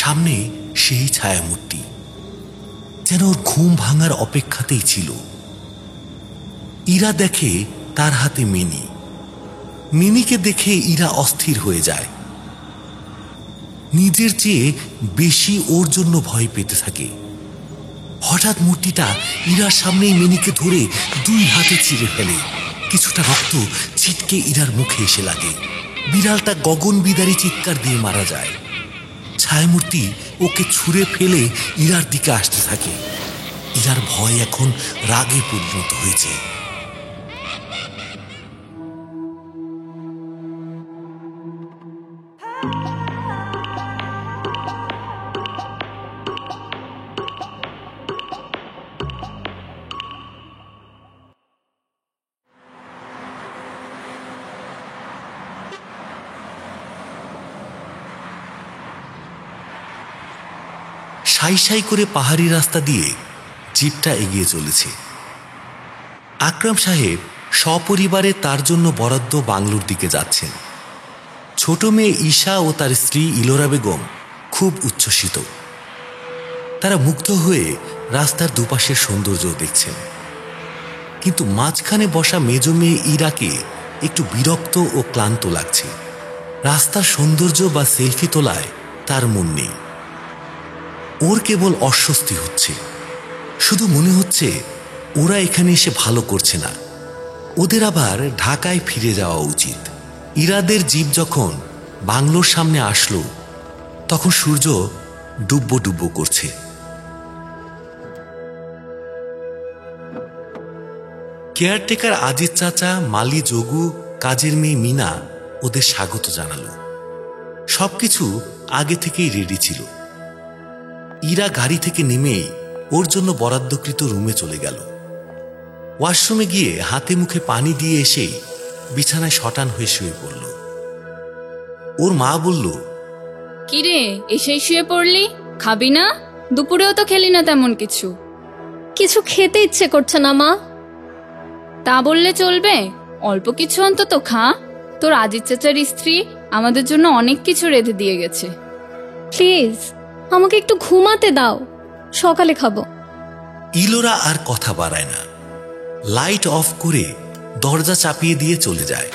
সামনে সেই ছায়ামূর্তি যেন ওর ঘুম ভাঙার অপেক্ষাতেই ছিল। ইরা দেখে তার হাতে মিনি। মিনিকে দেখে ইরা অস্থির হয়ে যায়। নিজের চেয়ে বেশি ওর জন্য ভয় পেতে থাকে। হঠাৎ মূর্তিটা ইরার সামনেই মিনিকে ধরে 2 হাতে চিরে ফেলে। কিছুটা রক্ত ছিটকে ইরার মুখে এসে লাগে। বিড়ালটা গগন বিদারী চিৎকার দিয়ে মারা যায়। ছায়ামূর্তি ওকে ছুঁড়ে ফেলে ইরার দিকে আসতে থাকে। ইরার ভয় এখন রাগে পরিণত হয়েছে। সাই সাই করে পাহাড়ি রাস্তা দিয়ে জিপটা এগিয়ে চলেছে। আকরাম সাহেব সপরিবারে তার জন্য বরাদ্দ বাংলোর দিকে যাচ্ছেন। ছোট মেয়ে ঈশা ও তার স্ত্রী ইলোরা বেগম খুব উচ্ছ্বসিত। তারা মুগ্ধ হয়ে রাস্তার দুপাশের সৌন্দর্য দেখছেন। কিন্তু মাঝখানে বসা মেজ মেয়ে ইরাকে একটু বিরক্ত ও ক্লান্ত লাগছে। রাস্তার সৌন্দর্য বা সেলফি তোলায় তার মন নেই। ওর কেবল অস্বস্তি হচ্ছে। শুধু মনে হচ্ছে ওরা এখানে এসে ভালো করছে না, ওদের আবার ঢাকায় ফিরে যাওয়া উচিত। ইরাদের জিপ যখন বাংলোর সামনে আসলো তখন সূর্য ডুব্বো ডুব্বো করছে। কেয়ারটেকার আজিজ চাচা, মালি, যোগু, কাজের মেয়ে মিনা ওদের স্বাগত জানালো। সবকিছু আগে থেকেই রেডি ছিল। ইরা গাড়ি থেকে নেমেই ওর জন্য বরাদ্দকৃত রুমে চলে গেল। ওয়াশরুমে গিয়ে হাতে মুখে পানি দিয়ে এসেই বিছানায় শটান হয়ে শুয়ে পড়ল। ওর মা বলল, কিরে এসেই শুয়ে পড়লি? খাবি না? দুপুরেও তো খেলি না তেমন কিছু। কিছু খেতে ইচ্ছে করছে না মা। তা বললে চলবে? অল্প কিছু অন্তত খা। তোর আজিজ চাচার স্ত্রী আমাদের জন্য অনেক কিছু রেঁধে দিয়ে গেছে। প্লিজ আমাকে একটু ঘুমাতে দাও, সকালে খাবো। ইলোরা আর কথা বাড়ায় না। লাইট অফ করে দরজা চাপিয়ে দিয়ে চলে যায়।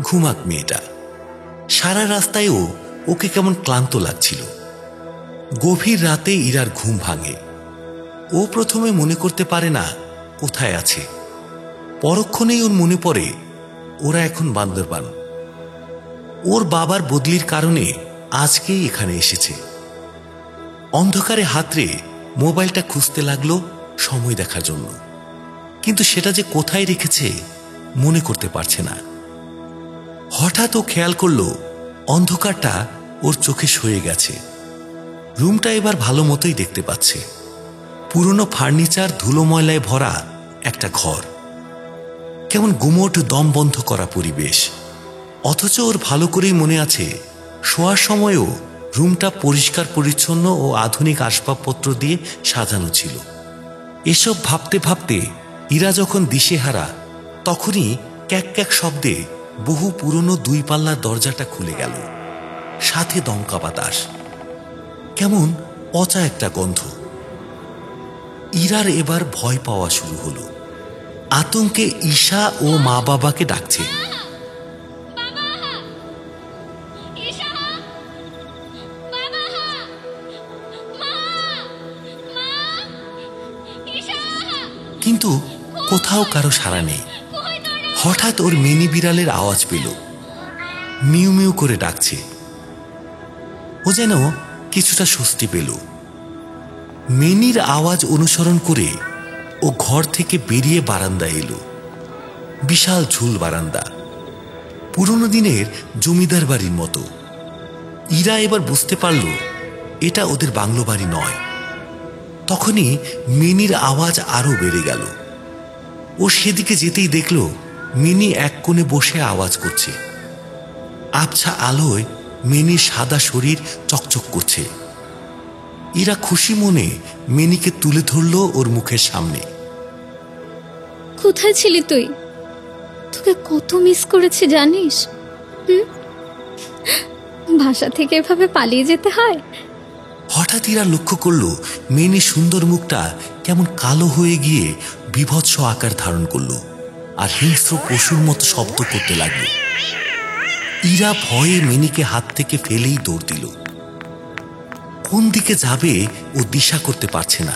ঘুমাক মেয়েটা। সারা রাস্তায়ও ওকে কেমন ক্লান্ত লাগছিল। গভীর রাতে ইরার ঘুম ভাঙে। ও প্রথমে মনে করতে পারে না কোথায় আছে। পরক্ষণেই ওর মনে পড়ে ওরা এখন বান্দরবান। ওর বাবার বদলির কারণে আজকেই এখানে এসেছে। অন্ধকারে হাতড়ে মোবাইলটা খুঁজতে লাগলো সময় দেখার জন্য, কিন্তু সেটা যে কোথায় রেখেছে মনে করতে পারছে না। হঠাৎ ও খেয়াল করলো অন্ধকারটা ওর চোখে সয়ে গেছে। রুমটা এবার ভালো মতোই দেখতে পাচ্ছে। পুরনো ফার্নিচার, ধুলো ময়লায় ভরা একটা ঘর, কেমন গুমোট দম বন্ধ করা পরিবেশ। অথচ ওর ভালো করেই মনে আছে শোয়ার সময়ও রুমটা পরিষ্কার পরিচ্ছন্ন ও আধুনিক আসবাবপত্র দিয়ে সাজানো ছিল। এসব ভাবতে ভাবতে ইরা যখন দিশেহারা, তখনই ক্যাক ক্যাক শব্দে বহু পুরনো 2 পাল্লার দরজাটা খুলে গেল। সাথে দমকা বাতাস, কেমন পচা একটা গন্ধ। ইরার এবার ভয় পাওয়া শুরু হলো। আতঙ্কে ঈশা ও মা বাবাকে ডাকছে। কিন্তু কোথাও কারো সাড়া নেই। হঠাৎ ওর মিনি বিড়ালের আওয়াজ পেল। মিউ মিউ করে ডাকছে। ও যেন কিছুটা স্বস্তি পেল। মিনির আওয়াজ অনুসরণ করে ও ঘর থেকে বেরিয়ে বারান্দায় এলো। বিশাল ঝুল বারান্দা, পুরনো দিনের জমিদার বাড়ির মতো। ইরা এবার বুঝতে পারল এটা ওদের বাংলো বাড়ি নয়। তখনই মিনির আওয়াজ আরো বেড়ে গেল। ও সেদিকে যেতেই দেখল মিনি এক কোণে বসে আওয়াজ করছে। আবছা আলোয় মিনির সাদা শরীর চকচক করছে। ইরা খুশি মনে মিনিকে তুলে ধরল ওর মুখের সামনে। কোথায় ছিলি তুই? তোকে কত মিস করেছি জানিস? বাসা থেকে এভাবে পালিয়ে যেতে হয়? হঠাৎ ইরা লক্ষ্য করল মেনির সুন্দর মুখটা কেমন কালো হয়ে গিয়ে বিভৎস আকার ধারণ করল আর হিংস্র পশুর মতো শব্দ করতে লাগলো। ইরা ভয়ে মেনিকে হাত থেকে ফেলেই দৌড় দিল। কোন দিকে যাবে ও দিশা করতে পারছে না।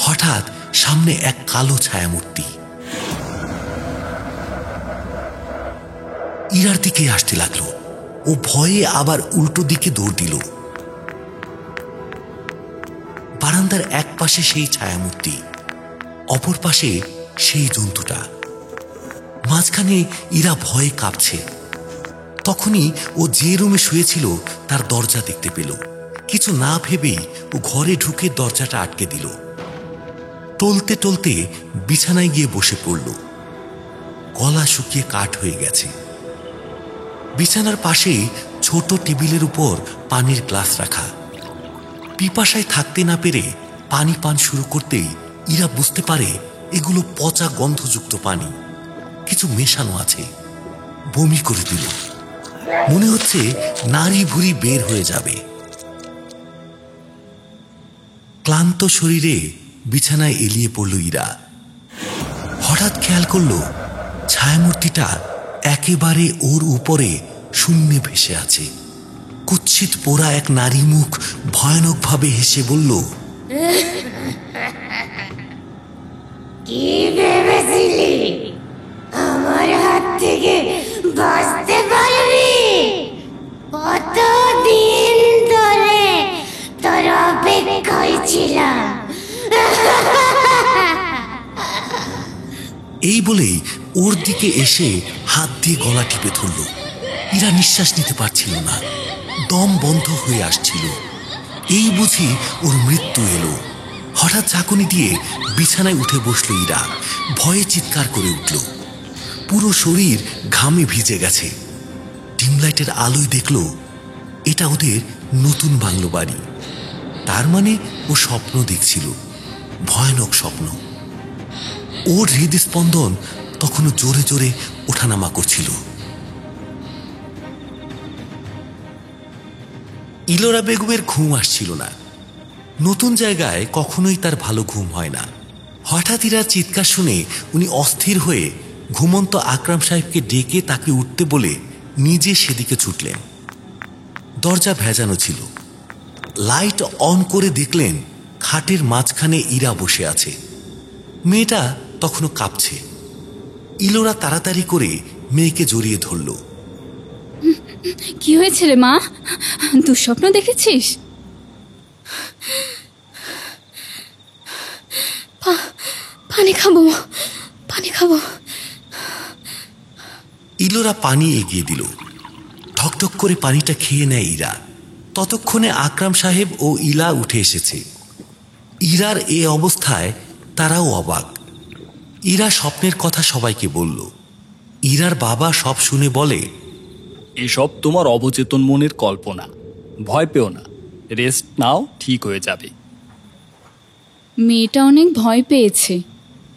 হঠাৎ সামনে এক কালো ছায়ামূর্তি ইরার দিকে আসতে লাগলো। ও ভয়ে আবার উল্টো দিকে দৌড় দিল। বারান্দার এক পাশে সেই ছায়ামূর্তি, অপর পাশে সেই জন্তুটা, মাঝখানে ইরা ভয়ে কাঁপছে। তখনই ও যে রুমে শুয়েছিল তার দরজা দেখতে পেল। কিছু না ভেবেই ও ঘরে ঢুকে দরজাটা আটকে দিল। টলতে টলতে বিছানায় গিয়ে বসে পড়ল। গলা শুকিয়ে কাঠ হয়ে গেছে। বিছানার পাশে ছোট টেবিলের উপর পানির গ্লাস রাখা। পিপাসায় থাকতে না পেরে পানি পান শুরু করতেই ইরা বুঝতে পারে এগুলো পচা গন্ধযুক্ত পানি, কিছু মেশানো আছে। বমি করে দিল। মনে হচ্ছে নাড়ি ভুড়ি বের হয়ে যাবে। ক্লান্ত শরীরে বিছানায় এলিয়ে পড়ল ইরা। হঠাৎ খেয়াল করল ছায়ামূর্তিটা একেবারে ওর উপরে শূন্যে ভেসে আছে। কুৎসিত পোড়া এক নারী মুখ ভয়ানকভাবে হেসে বলল, কি ভেবেছিলি আমার হাত থেকে বাঁচতে পারবি? কতদিন ধরে তোর অপেক্ষায় ছিলাম। এই বলেই ওর দিকে এসে হাত দিয়ে গলা টিপে ধরল। ইরা নিঃশ্বাস নিতে পারছিল না, দম বন্ধ হয়ে আসছিল। এই বুঝি ওর মৃত্যু এলো। হঠাৎ ঝাঁকুনি দিয়ে বিছানায় উঠে বসল ইরা। ভয়ে চিৎকার করে উঠল। পুরো শরীর ঘামে ভিজে গেছে। ডিমলাইটের আলোয় দেখল এটা ওদের নতুন বাংলো বাড়ি। তার মানে ও স্বপ্ন দেখছিল, ভয়ানক স্বপ্ন। ওর হৃদস্পন্দন তখনও জোরে জোরে ওঠানামা করছিল। ইলোরা বেগমের ঘুম আসছিল না। নতুন জায়গায় কখনোই তার ভালো ঘুম হয় না। হঠাৎ ইরার চিৎকার শুনে উনি অস্থির হয়ে ঘুমন্ত আকরাম সাহেবকে ডেকে তাকে উঠতে বলে নিজে সেদিকে ছুটলেন। দরজা ভেজানো ছিল। লাইট অন করে দেখলেন খাটের মাঝখানে ইরা বসে আছে। মেয়েটা তখনও কাঁপছে। ইলোরা তাড়াতাড়ি করে মেয়েকে জড়িয়ে ধরল। কি হয়েছে রে মা? দুঃস্বপ্ন দেখেছিস? পানি খাবো, পানি খাবো। ইলোরা পানি এগিয়ে দিল। ঠকঠক করে পানিটা খেয়ে নেয় ইরা। ততক্ষণে আকরাম সাহেব ও ইলা উঠে এসেছে। ইরার এ অবস্থায় তারাও অবাক। ইরা স্বপ্নের কথা সবাইকে বলল। ইরার বাবা সব শুনে বলে, এসব তোমার অবচেতন মনের কল্পনা, ভয় পেও না, রেস্ট নাও, ঠিক হয়ে যাবে। মেয়েটা অনেক ভয় পেয়েছে।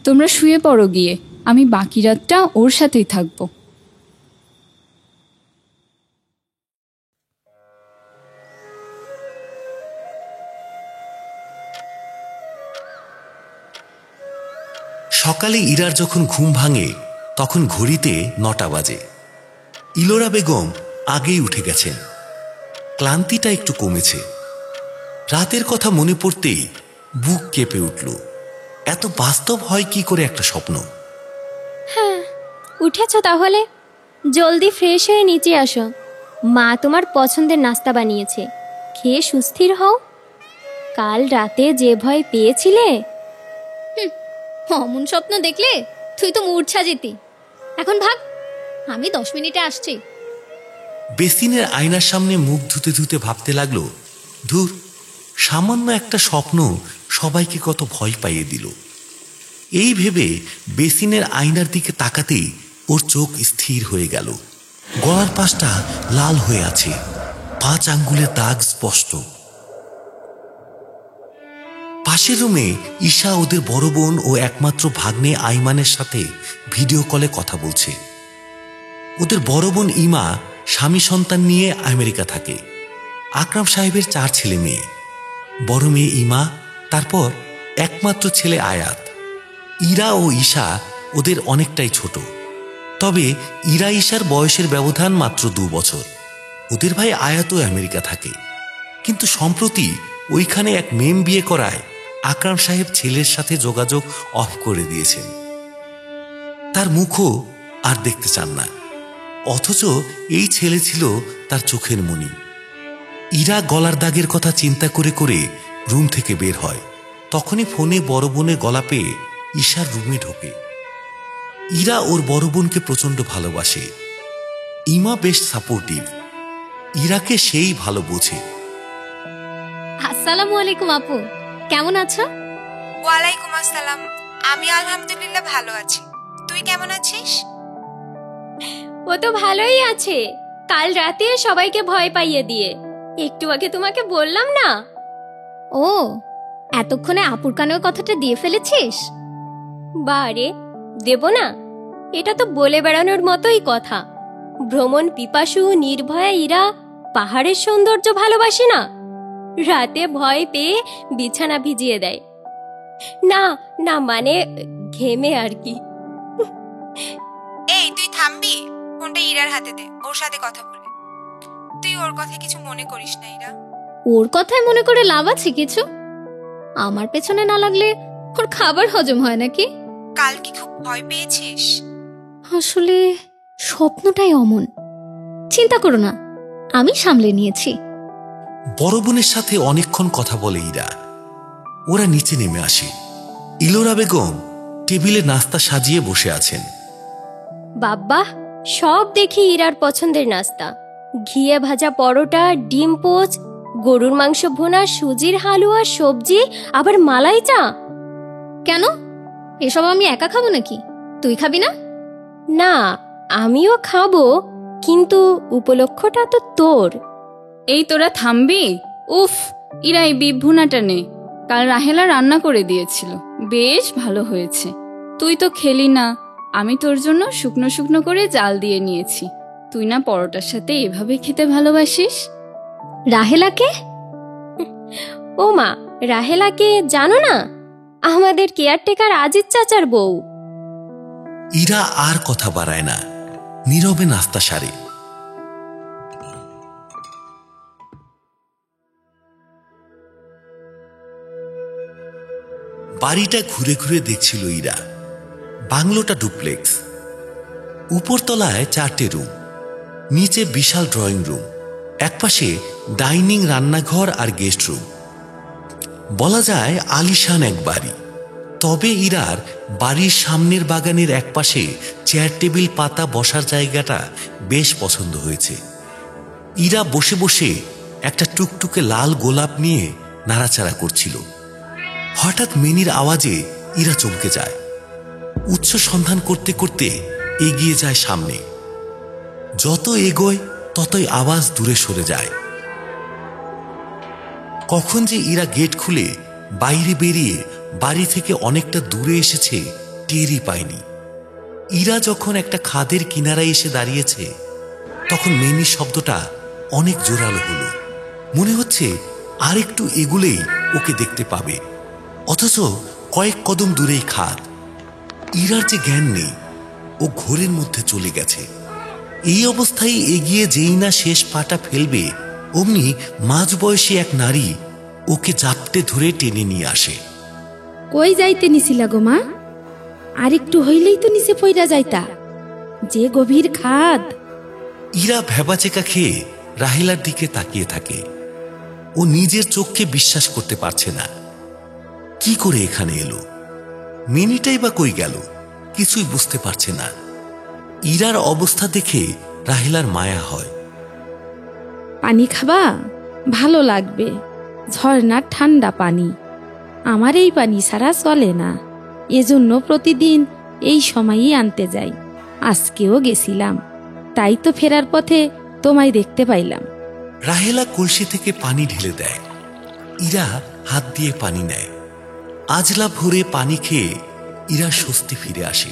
তোমরা শুয়ে পড়ো গিয়ে, আমি বাকি রাতটা ওর সাথেই থাকবো। সকালে ইরার যখন ঘুম ভাঙে তখন ঘড়িতে 9টা বাজে। ইলোরা বেগম আগেই উঠে গেছেন। ক্লান্তিটা একটু কমেছে। রাতের কথা মনে পড়তেই বুক কেঁপে উঠল। এত বাস্তব হয় কি করে একটা স্বপ্ন? হ্যাঁ, উঠেছ তাহলে? জলদি ফ্রেশ হয়ে নিচে আসো। মা তোমার পছন্দের নাস্তা বানিয়েছে, খেয়ে সুস্থির হও। কাল রাতে যে ভয় পেয়েছিলে, অমন স্বপ্ন দেখলে তুই তো মূর্ছা যেতি। এখন ভাগ, আমি 10 মিনিটে আসছি। বেসিনের আয়নার সামনে মুখ ধুতে ধুতে ভাবতে লাগলো, ধুর, সামান্য একটা স্বপ্ন সবাইকে কত ভয় পাইয়ে দিল। এই ভেবে বেসিনের আয়নার দিকে তাকাতেই ওর চোখ স্থির হয়ে গেল। গলার পাশটা লাল হয়ে আছে, 5 আঙ্গুলের দাগ স্পষ্ট। পাশের রুমে ঈশা ওদের বড় বোন ও একমাত্র ভাগ্নে আইমানের সাথে ভিডিও কলে কথা বলছে। ওদের বড় বোন ইমা স্বামী সন্তান নিয়ে আমেরিকা থাকে। আকরাম সাহেবের 4 ছেলে মেয়ে। বড় মেয়ে ইমা, তারপর একমাত্র ছেলে আয়াত। ইরা ও ঈশা ওদের অনেকটাই ছোট, তবে ইরা ঈশার বয়সের ব্যবধান মাত্র 2 বছর। ওদের ভাই আয়াতও আমেরিকা থাকে, কিন্তু সম্প্রতি ওইখানে এক মেম বিয়ে করায় আকরাম সাহেব ছেলের সাথে যোগাযোগ অফ করে দিয়েছেন। তার মুখও আর দেখতে চান না, অথচ এই ছেলে ছিল তার চোখের মণি। ইরা গলার দাগের কথা চিন্তা করে করে রুম থেকে বের হয়। তখনই ফোনে বড় বোনের গলা পেয়ে ঈশার রুমে ঢোকে। ইরা ওর বড় বোনকে প্রচন্ড ভালোবাসে। ইমা বেশ সাপোর্টিভ, ইরাকে সেই ভালো বোঝে। আসসালামু আলাইকুম আপু, কেমন আছো? ওয়ালাইকুম আসসালাম। আমি আলহামদুলিল্লাহ ভালো আছি। তুই কেমন আছিস? ও তো ভালোই আছে, কাল রাতে সবাইকে ভয় পাইয়ে দিয়ে। একটু আগে তোমাকে বললাম না? ও, এতক্ষণে আপুর কানেও কথাটা দিয়ে ফেলেছিস? বারে, দেব না? এটা তো বলে বেড়ানোর মতোই কথা। ভ্রমণ পিপাসু নির্ভয়া ইরা পাহাড়ের সৌন্দর্য ভালোবাসে না, রাতে ভয় পেয়ে বিছানা ভিজিয়ে দেয়। না না, মানে ঘেমে আর কি। এই তুই থামবি? ফোনটা ইরার হাতে দে, ওর সাথে কথা বলি। তুই ওর কথা কিছু মনে করিস না ইরা। ওর কথায় মনে করে লাভ আছে কিছু? আমার পেছনে না লাগলে ওর খাবার হজম হয় নাকি? কাল কি খুব ভয় পেয়েছিস? আসলে স্বপ্নটাই অমন। চিন্তা করো না, আমি সামলে নিয়েছি। বড় বোনের সাথে অনেকক্ষণ কথা বলে ইরা। ওরা নিচে নেমে আসে। ইলোরা বেগম টেবিলে নাস্তা সাজিয়ে বসে আছেন। বাব্বা, সব দেখি ইরার পছন্দের নাস্তা। ঘিয়ে ভাজা পরোটা, ডিম পোচ, গরুর মাংস ভুনা, সুজির হালুয়া, সবজি, আবার মালাই চা। কেন, এসব আমি একা খাবো নাকি? তুই খাবি না? না, আমিও খাবো, কিন্তু উপলক্ষটা তো তোর। এই তোরা থামবি? উফ, ইরা এই বিফ ভুনাটা নে, কাল রাহেলা রান্না করে দিয়েছিল, বেশ ভালো হয়েছে। তুই তো খেলি না, আমি তোর জন্য শুকনো শুকনো করে জাল দিয়ে নিয়েছি। তুই না পরোটার সাথে এভাবে খেতে ভালোবাসিস? রাহেলাকে? ও মা, রাহেলাকে জানো না? আমাদের কেয়ারটেকার আজিজ চাচার বউ। ইরা আর কথা বাড়ায় না, নীরবে নাস্তা সারে। বাড়িটা ঘুরে ঘুরে দেখছিল ইরা। বাংলোটা ডুপ্লেক্স, উপরতলায় 4টে রুম, নিচে বিশাল ড্রয়িং রুম, একপাশে ডাইনিং, রান্নাঘর আর গেস্ট রুম। বলা যায় আলিশান এক বাড়ি। তবে ইরার বাড়ির সামনের বাগানের একপাশে চেয়ার টেবিল পাতা বসার জায়গাটা বেশ পছন্দ হয়েছে। ইরা বসে বসে একটা টুকটুকে লাল গোলাপ নিয়ে নাড়াচাড়া করছিল। হঠাৎ মিনির আওয়াজে ইরা চমকে যায়। উৎস সন্ধান করতে করতে এগিয়ে যায় সামনে। যত এগোয় ততই আওয়াজ দূরে সরে যায়। কখন যে ইরা গেট খুলে বাইরে বেরিয়ে বাড়ি থেকে অনেকটা দূরে এসেছে টেরই পায়নি। ইরা যখন একটা খাদের কিনারায় এসে দাঁড়িয়েছে, তখন মেনির শব্দটা অনেক জোরালো হলো। মনে হচ্ছে আরেকটু এগুলেই ওকে দেখতে পাবে, অথচ কয়েক কদম দূরেই খাদ। ইরার যে জ্ঞান নেই, ও ঘোরের মধ্যে চলে গেছে। এই অবস্থায় এগিয়ে যেই না শেষ পাটা ফেলবে, অমনি মাঝবয়সী এক নারী ওকে জাপটে ধরে টেনে নিয়ে আসে। কই যাইতে নিছিলা গো মা? আর একটু হইলেই তো নিচে পইরা যাইতা, যে গভীর খাদ। ইরা ভ্যাবাচেকা খেয়ে রাহেলার দিকে তাকিয়ে থাকে। ও নিজের চোখকে বিশ্বাস করতে পারছে না। কি করে এখানে এলো? মিনিটাই বা কই গেল? কিছুই বুঝতে পারছে না। ইরার অবস্থা দেখে রাহেলার মায়া হয়। পানি খাবা? ভালো লাগবে, ঝর্ণার ঠান্ডা পানি। আমার এই পানি ছাড়া চলে না, এজন্য প্রতিদিন এই সময়ই আনতে যাই। আজকেও গেছিলাম, তাই তো ফেরার পথে তোমায় দেখতে পাইলাম। রাহেলা কলসি থেকে পানি ঢেলে দেয়। ইরা হাত দিয়ে পানি নেয়। আজলা ভরে পানি খেয়ে ইরা স্বস্তি ফিরে আসে।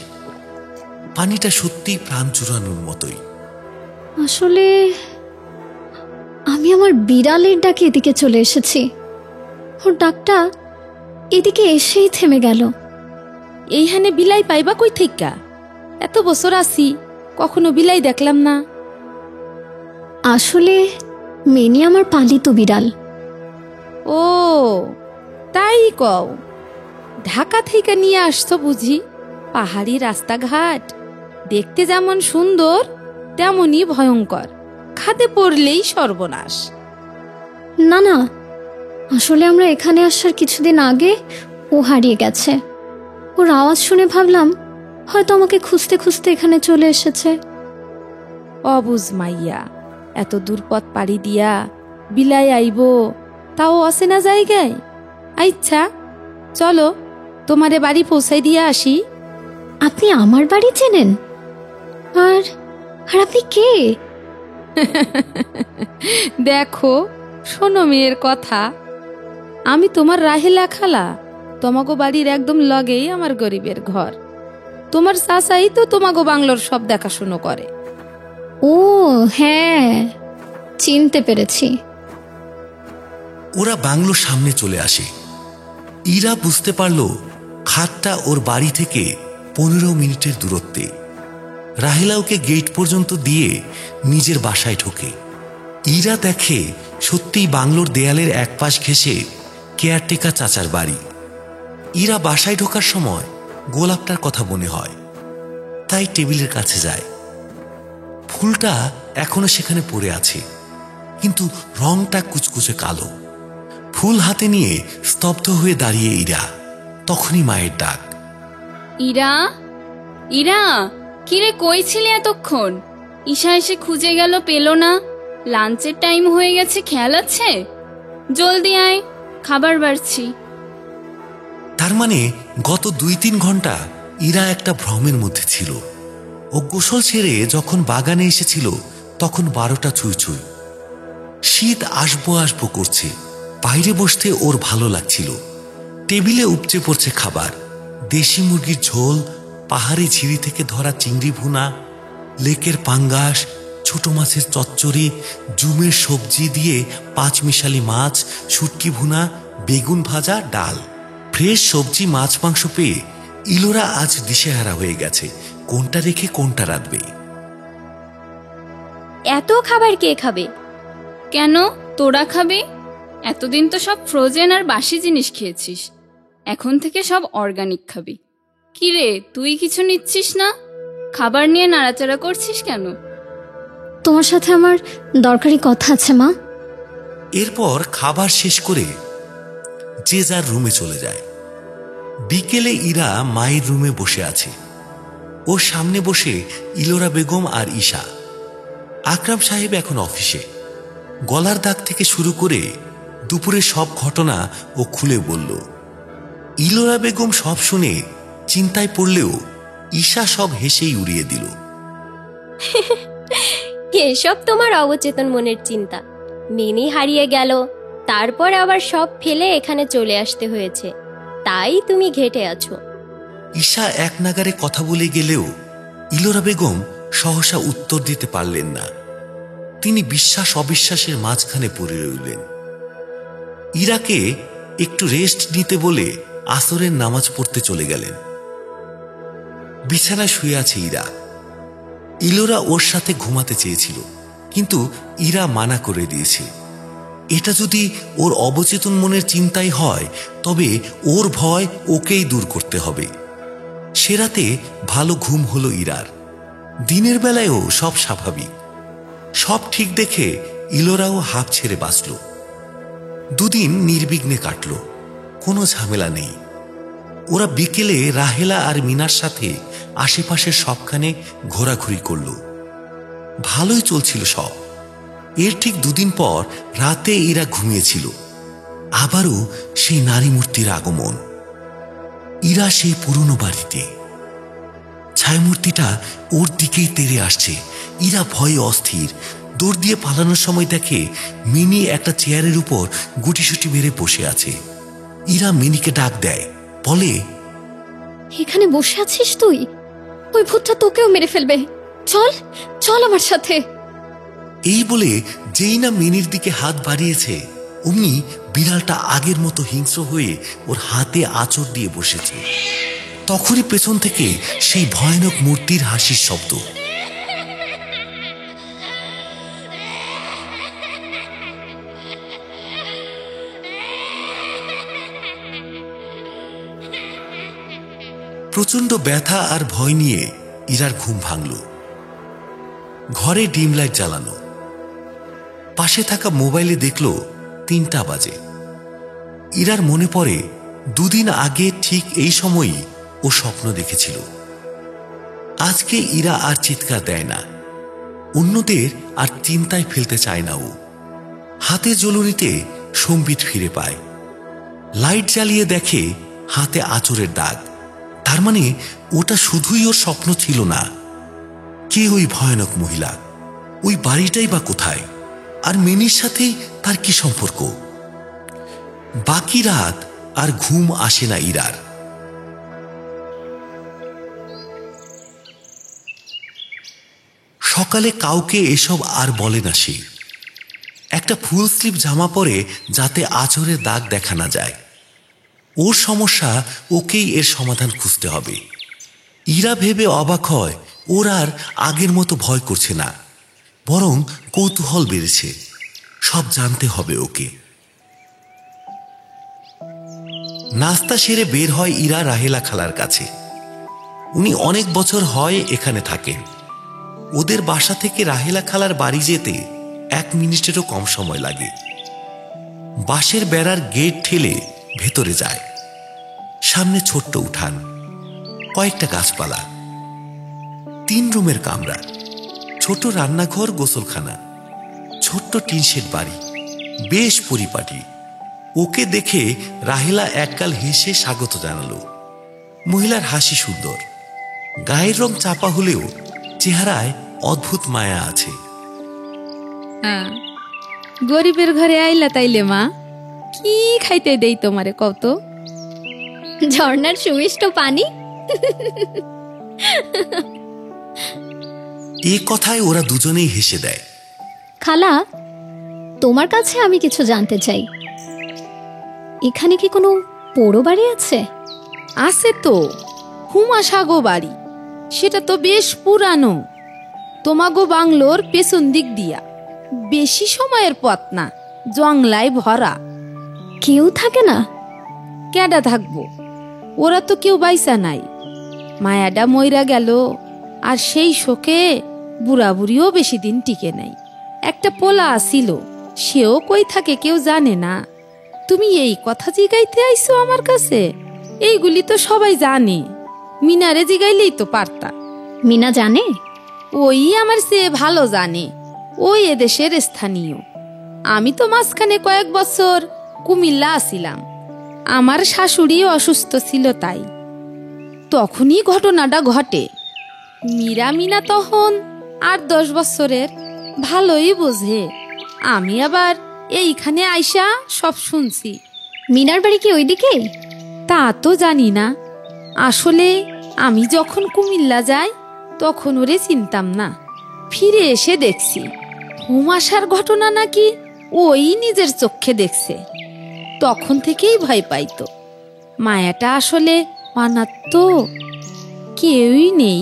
পানিটা সত্যিই প্রাণ চুরানোর মতোই। আসলে আমি আমার বিড়ালের ডাকে এদিকে চলে এসেছি। ওর ডাকটা এদিকে এসেই থেমে গেল। এইখানে বিলাই পাইবা কই থেইকা? এত বছর আছি, কখনো বিলাই দেখলাম না। আসলে মিনি আমার পালিত বিড়াল। ও তাই কও, ঢাকা থেকে নিয়ে আসছো বুঝি? পাহাড়ি রাস্তাঘাট দেখতে যেমন সুন্দর তেমনই ভয়ঙ্কর, খাদে পড়লেই সর্বনাশ। না না, আসলে আমরা এখানে আসার কিছুদিন আগে ও হারিয়ে গেছে। ওর আওয়াজ শুনে ভাবলাম হয়তো আমাকে খুঁজতে খুঁজতে এখানে চলে এসেছে। অবুঝ মাইয়া, এত দূর পথ পাড়ি দিয়া বিলাই আইব, তাও অচেনা জায়গায়। আচ্ছা চলো, তোমারে বাড়ি পৌঁছাই দিয়ে আসি। আপনি আমার বাড়ি চেনেন? আর আর আপনি কে? দেখো, শোনো মেয়ের কথা, আমি তোমার রাহেলা খালা। তোমাগো বাড়ির একদম লগেই আমার গরিবের ঘর। তোমার চাচাই তো তোমাগো বাংলোর সব দেখাশুনো করে। ও হ্যাঁ, চিনতে পেরেছি। ওরা বাংলোর সামনে চলে আসে। ইরা বুঝতে পারল খাটটা ওর বাড়ি থেকে 15 মিনিটের দূরত্বে। রাহেলা ওকে গেট পর্যন্ত দিয়ে নিজের বাসায় ঢোকে। ইরা দেখে সত্যিই বাংলোর দেয়ালের এক পাশ ঘেঁষে কেয়ারটেকার চাচার বাড়ি। ইরা বাসায় ঢোকার সময় গোলাপটার কথা মনে হয়, তাই টেবিলের কাছে যায়। ফুলটা এখনো সেখানে পড়ে আছে, কিন্তু রংটা কুচকুচে কালো। ফুল হাতে নিয়ে স্তব্ধ হয়ে দাঁড়িয়ে ইরা। তখনই মায়ের ডাক। ইরা, ইরা, কিরে কই ছিলি এতক্ষণ? ঈশা এসে খুঁজে গেল, পেল না। লাঞ্চের টাইম হয়ে গেছে, খেয়াল আছে? জলদি আয়, খাবার বাড়ছি। তার মানে গত 2-3 ঘন্টা ইরা একটা ভ্রমের মধ্যে ছিল। ও গোসল ছেড়ে যখন বাগানে এসেছিল তখন 12টা ছুঁই ছুঁই। শীত আসবো আসবো করছে। বাইরে বসতে ওর ভালো লাগছিল। টেবিলে উপচে পড়ছে খাবার, দেশি মুরগির ঝোল, পাহাড়ি ঝিরি থেকে ধরা চিংড়ি ভুনা, লেকের পাঙ্গাস, ছোট মাছের চচ্চড়ি, জুমের সবজি দিয়ে 5 মিশালি মাছ, শুটকি ভুনা, বেগুন ভাজা, ডাল। ফ্রেশ সবজি, মাছ, মাংস পেয়ে ইলোরা আজ দিশেহারা হয়ে গেছে, কোনটা রেখে কোনটা রাখবে। এত খাবার কে খাবে? কেন, তোরা খাবি? এতদিন তো সব ফ্রোজেন আর বাসি জিনিস খেয়েছিস, এখন থেকে সব অর্গানিক খাবি। কিরে, তুই কিছু নিচ্ছিস না? খাবার নিয়ে নাড়াচাড়া করছিস কেন? তোমার সাথে আমার দরকারি কথা আছে মা। এরপর খাবার শেষ করে যে যার রুমে চলে যায়। বিকেলে ইরা মায়ের রুমে বসে আছে। ওর সামনে বসে ইলোরা বেগম আর ঈশা। আকরাম সাহেব এখন অফিসে। গলার দাগ থেকে শুরু করে দুপুরের সব ঘটনা ও খুলে বলল। ইলোরা বেগম সব শুনে চিন্তায় পড়লেও ঈশা সব হেসেই উড়িয়ে দিল। এসব তোমার অবচেতন মনের চিন্তা। মিনি হারিয়ে গেল, তারপর আবার সব ফেলে এখানে চলে আসতে হয়েছে, তাই তুমি ঘেটে আছো। ঈশা এক নাগারে কথা বলে গেলেও ইলোরা বেগম সহসা উত্তর দিতে পারলেন না। তিনি বিশ্বাস অবিশ্বাসের মাঝখানে পড়ে রইলেন। ইরাকে একটু রেস্ট নিতে বলে আসরের নামাজ পড়তে চলে গেলেন। বিছানায় শুয়ে আছে ইরা। ইলোরা ওর সাথে ঘুমাতে চেয়েছিল, কিন্তু ইরা মানা করে দিয়েছে। এটা যদি ওর অবচেতন মনের চিন্তাই হয়, তবে ওর ভয় ওকেই দূর করতে হবে। সে রাতে ভালো ঘুম হলো ইরার। দিনের বেলায়ও সব স্বাভাবিক, সব ঠিক দেখে ইলোরাও হাঁপ ছেড়ে বাঁচল। দুদিন নির্বিঘ্নে কাটল, কোনো ঝামেলা নেই। ওরা বিকেলে রাহেলা আর মিনার সাথে আশেপাশের সবখানে ঘোরাঘুরি করল। ভালোই চলছিল সব। এর ঠিক 2 দিন পর রাতে এরা ঘুমিয়েছিল। আবারও সেই নারী মূর্তির আগমন। ইরা সেই পুরনো বাড়িতে। ছায়ামূর্তিটা ওর দিকেই তেড়ে আসছে। ইরা ভয়ে অস্থির। দৌড় দিয়ে পালানোর সময় দেখে মিনি একটা চেয়ারের উপর গুটিসুটি মেরে বসে আছে। ইরা মিনিকে ডাক দেয়, বলে, এখানে বসে আছিস তুই? ওই ভূতটা তোকেও মেরে ফেলবে, চল চল আমার সাথে। এই বলে যেই না মিনির দিকে হাত বাড়িয়েছে, অমনি বিড়ালটা আগের মতো হিংস্র হয়ে ওর হাতে আঁচড় দিয়ে বসেছে। তখনই পেছন থেকে সেই ভয়ানক মূর্তির হাসির শব্দ। প্রচন্ড ব্যথা আর ভয় নিয়ে ইরার ঘুম ভাঙল। ঘরে ডিম লাইট জ্বালানো। পাশে থাকা মোবাইলে দেখল 3টা বাজে। ইরার মনে পড়ে 2 দিন আগে ঠিক এই সময়ই ও স্বপ্ন দেখেছিল। আজকে ইরা আর চিৎকার দেয় না, অন্যদের আর চিন্তায় ফেলতে চায় না। ও হাতে জ্বলুনিতে সম্বিত ফিরে পায়। লাইট জ্বালিয়ে দেখে হাতে আঁচড়ের দাগ। তার মানে ওটা শুধুই ওর স্বপ্ন ছিল না। কে ওই ভয়ানক মহিলা? ওই বাড়িটাই বা কোথায়? আর মিনির সাথে তার কি সম্পর্ক? বাকি রাত আর ঘুম আসে না ইরার। সকালে কাউকে এসব আর বলে না সে। একটা ফুল স্লিভ জামা পরে যাতে আঁচড়ের দাগ দেখা না যায়। ওর সমস্যা, ওকেই এর সমাধান খুঁজতে হবে। ইরা ভেবে অবাক হয়, ওর আর আগের মতো ভয় করছে না, বরং কৌতূহল বেড়েছে। সব জানতে হবে ওকে। নাস্তা সেরে বের হয় ইরা রাহেলা খালার কাছে। উনি অনেক বছর হয় এখানে থাকেন। ওদের বাসা থেকে রাহেলা খালার বাড়ি যেতে 1 মিনিটেরও কম সময় লাগে। বাঁশের বেড়ার গেট ঠেলে ভেতরে যায়। সামনে ছোট্ট উঠান, কয়েকটা গাছপালা, 3 রুমের কামরা, ছোট রান্নাঘর, গোসলখানা, ছোট্ট টিনশেড বাড়ি, বেশ পরিপাটি। ওকে দেখে রাহেলা একগাল হেসে স্বাগত জানালো। মহিলার হাসি সুন্দর, গায়ের রং চাপা হলেও চেহারায় অদ্ভুত মায়া আছে। হ্যাঁ, গরিবের ঘরে আইলা তাইলে মা, কি খাইতে দেই তোমারে কত? ঝর্ণার সুমিষ্ট পানি। এ কথায় ওরা দুজনেই হেসে দেয়। খালা, তোমার কাছে আমি কিছু জানতে চাই। এখানে কি কোনো পোড়ো বাড়ি আছে? আছে তো, হুমা সাগো বাড়ি। সেটা তো বেশ পুরানো। তোমাগো বাংলোর পেছন দিক দিয়া, বেশি সময়ের পথ না, জংলায় ভরা। কেউ থাকে না? কেডা থাকবো? ওরা তো কেউ বাইসা নাই। মায়াডা মইরা গেল, আর সেই শোকে বুড়া বুড়িও বেশি দিন টিকে নাই। একটা পোলা আসিল, সেও কই থাকে কেউ জানে না। তুমি এই কথা জিগাইতে আইছো আমার কাছে? এইগুলি তো সবাই জানে। মিনারে জিগাইলেই তো পারতা। মিনা জানে? ওই আমার চেয়ে ভালো জানে। ওই এদেশের স্থানীয়। আমি তো মাঝখানে কয়েক বছর কুমিল্লা আসিলাম। আমার শাশুড়ি অসুস্থ ছিল, তাই তখনই ঘটনাটা ঘটে। মিনা তখন 8-10 বছরের, ভালোই বোঝে। আমি আবার এইখানে আইসা সব শুনছি। মিনার বাড়ি কি ওইদিকেই? তা তো জানি না। আসলে আমি যখন কুমিল্লা যাই তখন ওরে চিনতাম না। ফিরে এসে দেখছি হুমাশার ঘটনা নাকি ওই নিজের চোখে দেখছে। তখন থেকেই ভয় পাইতো। মায়াটা আসলে অনাথ, কেউই নেই।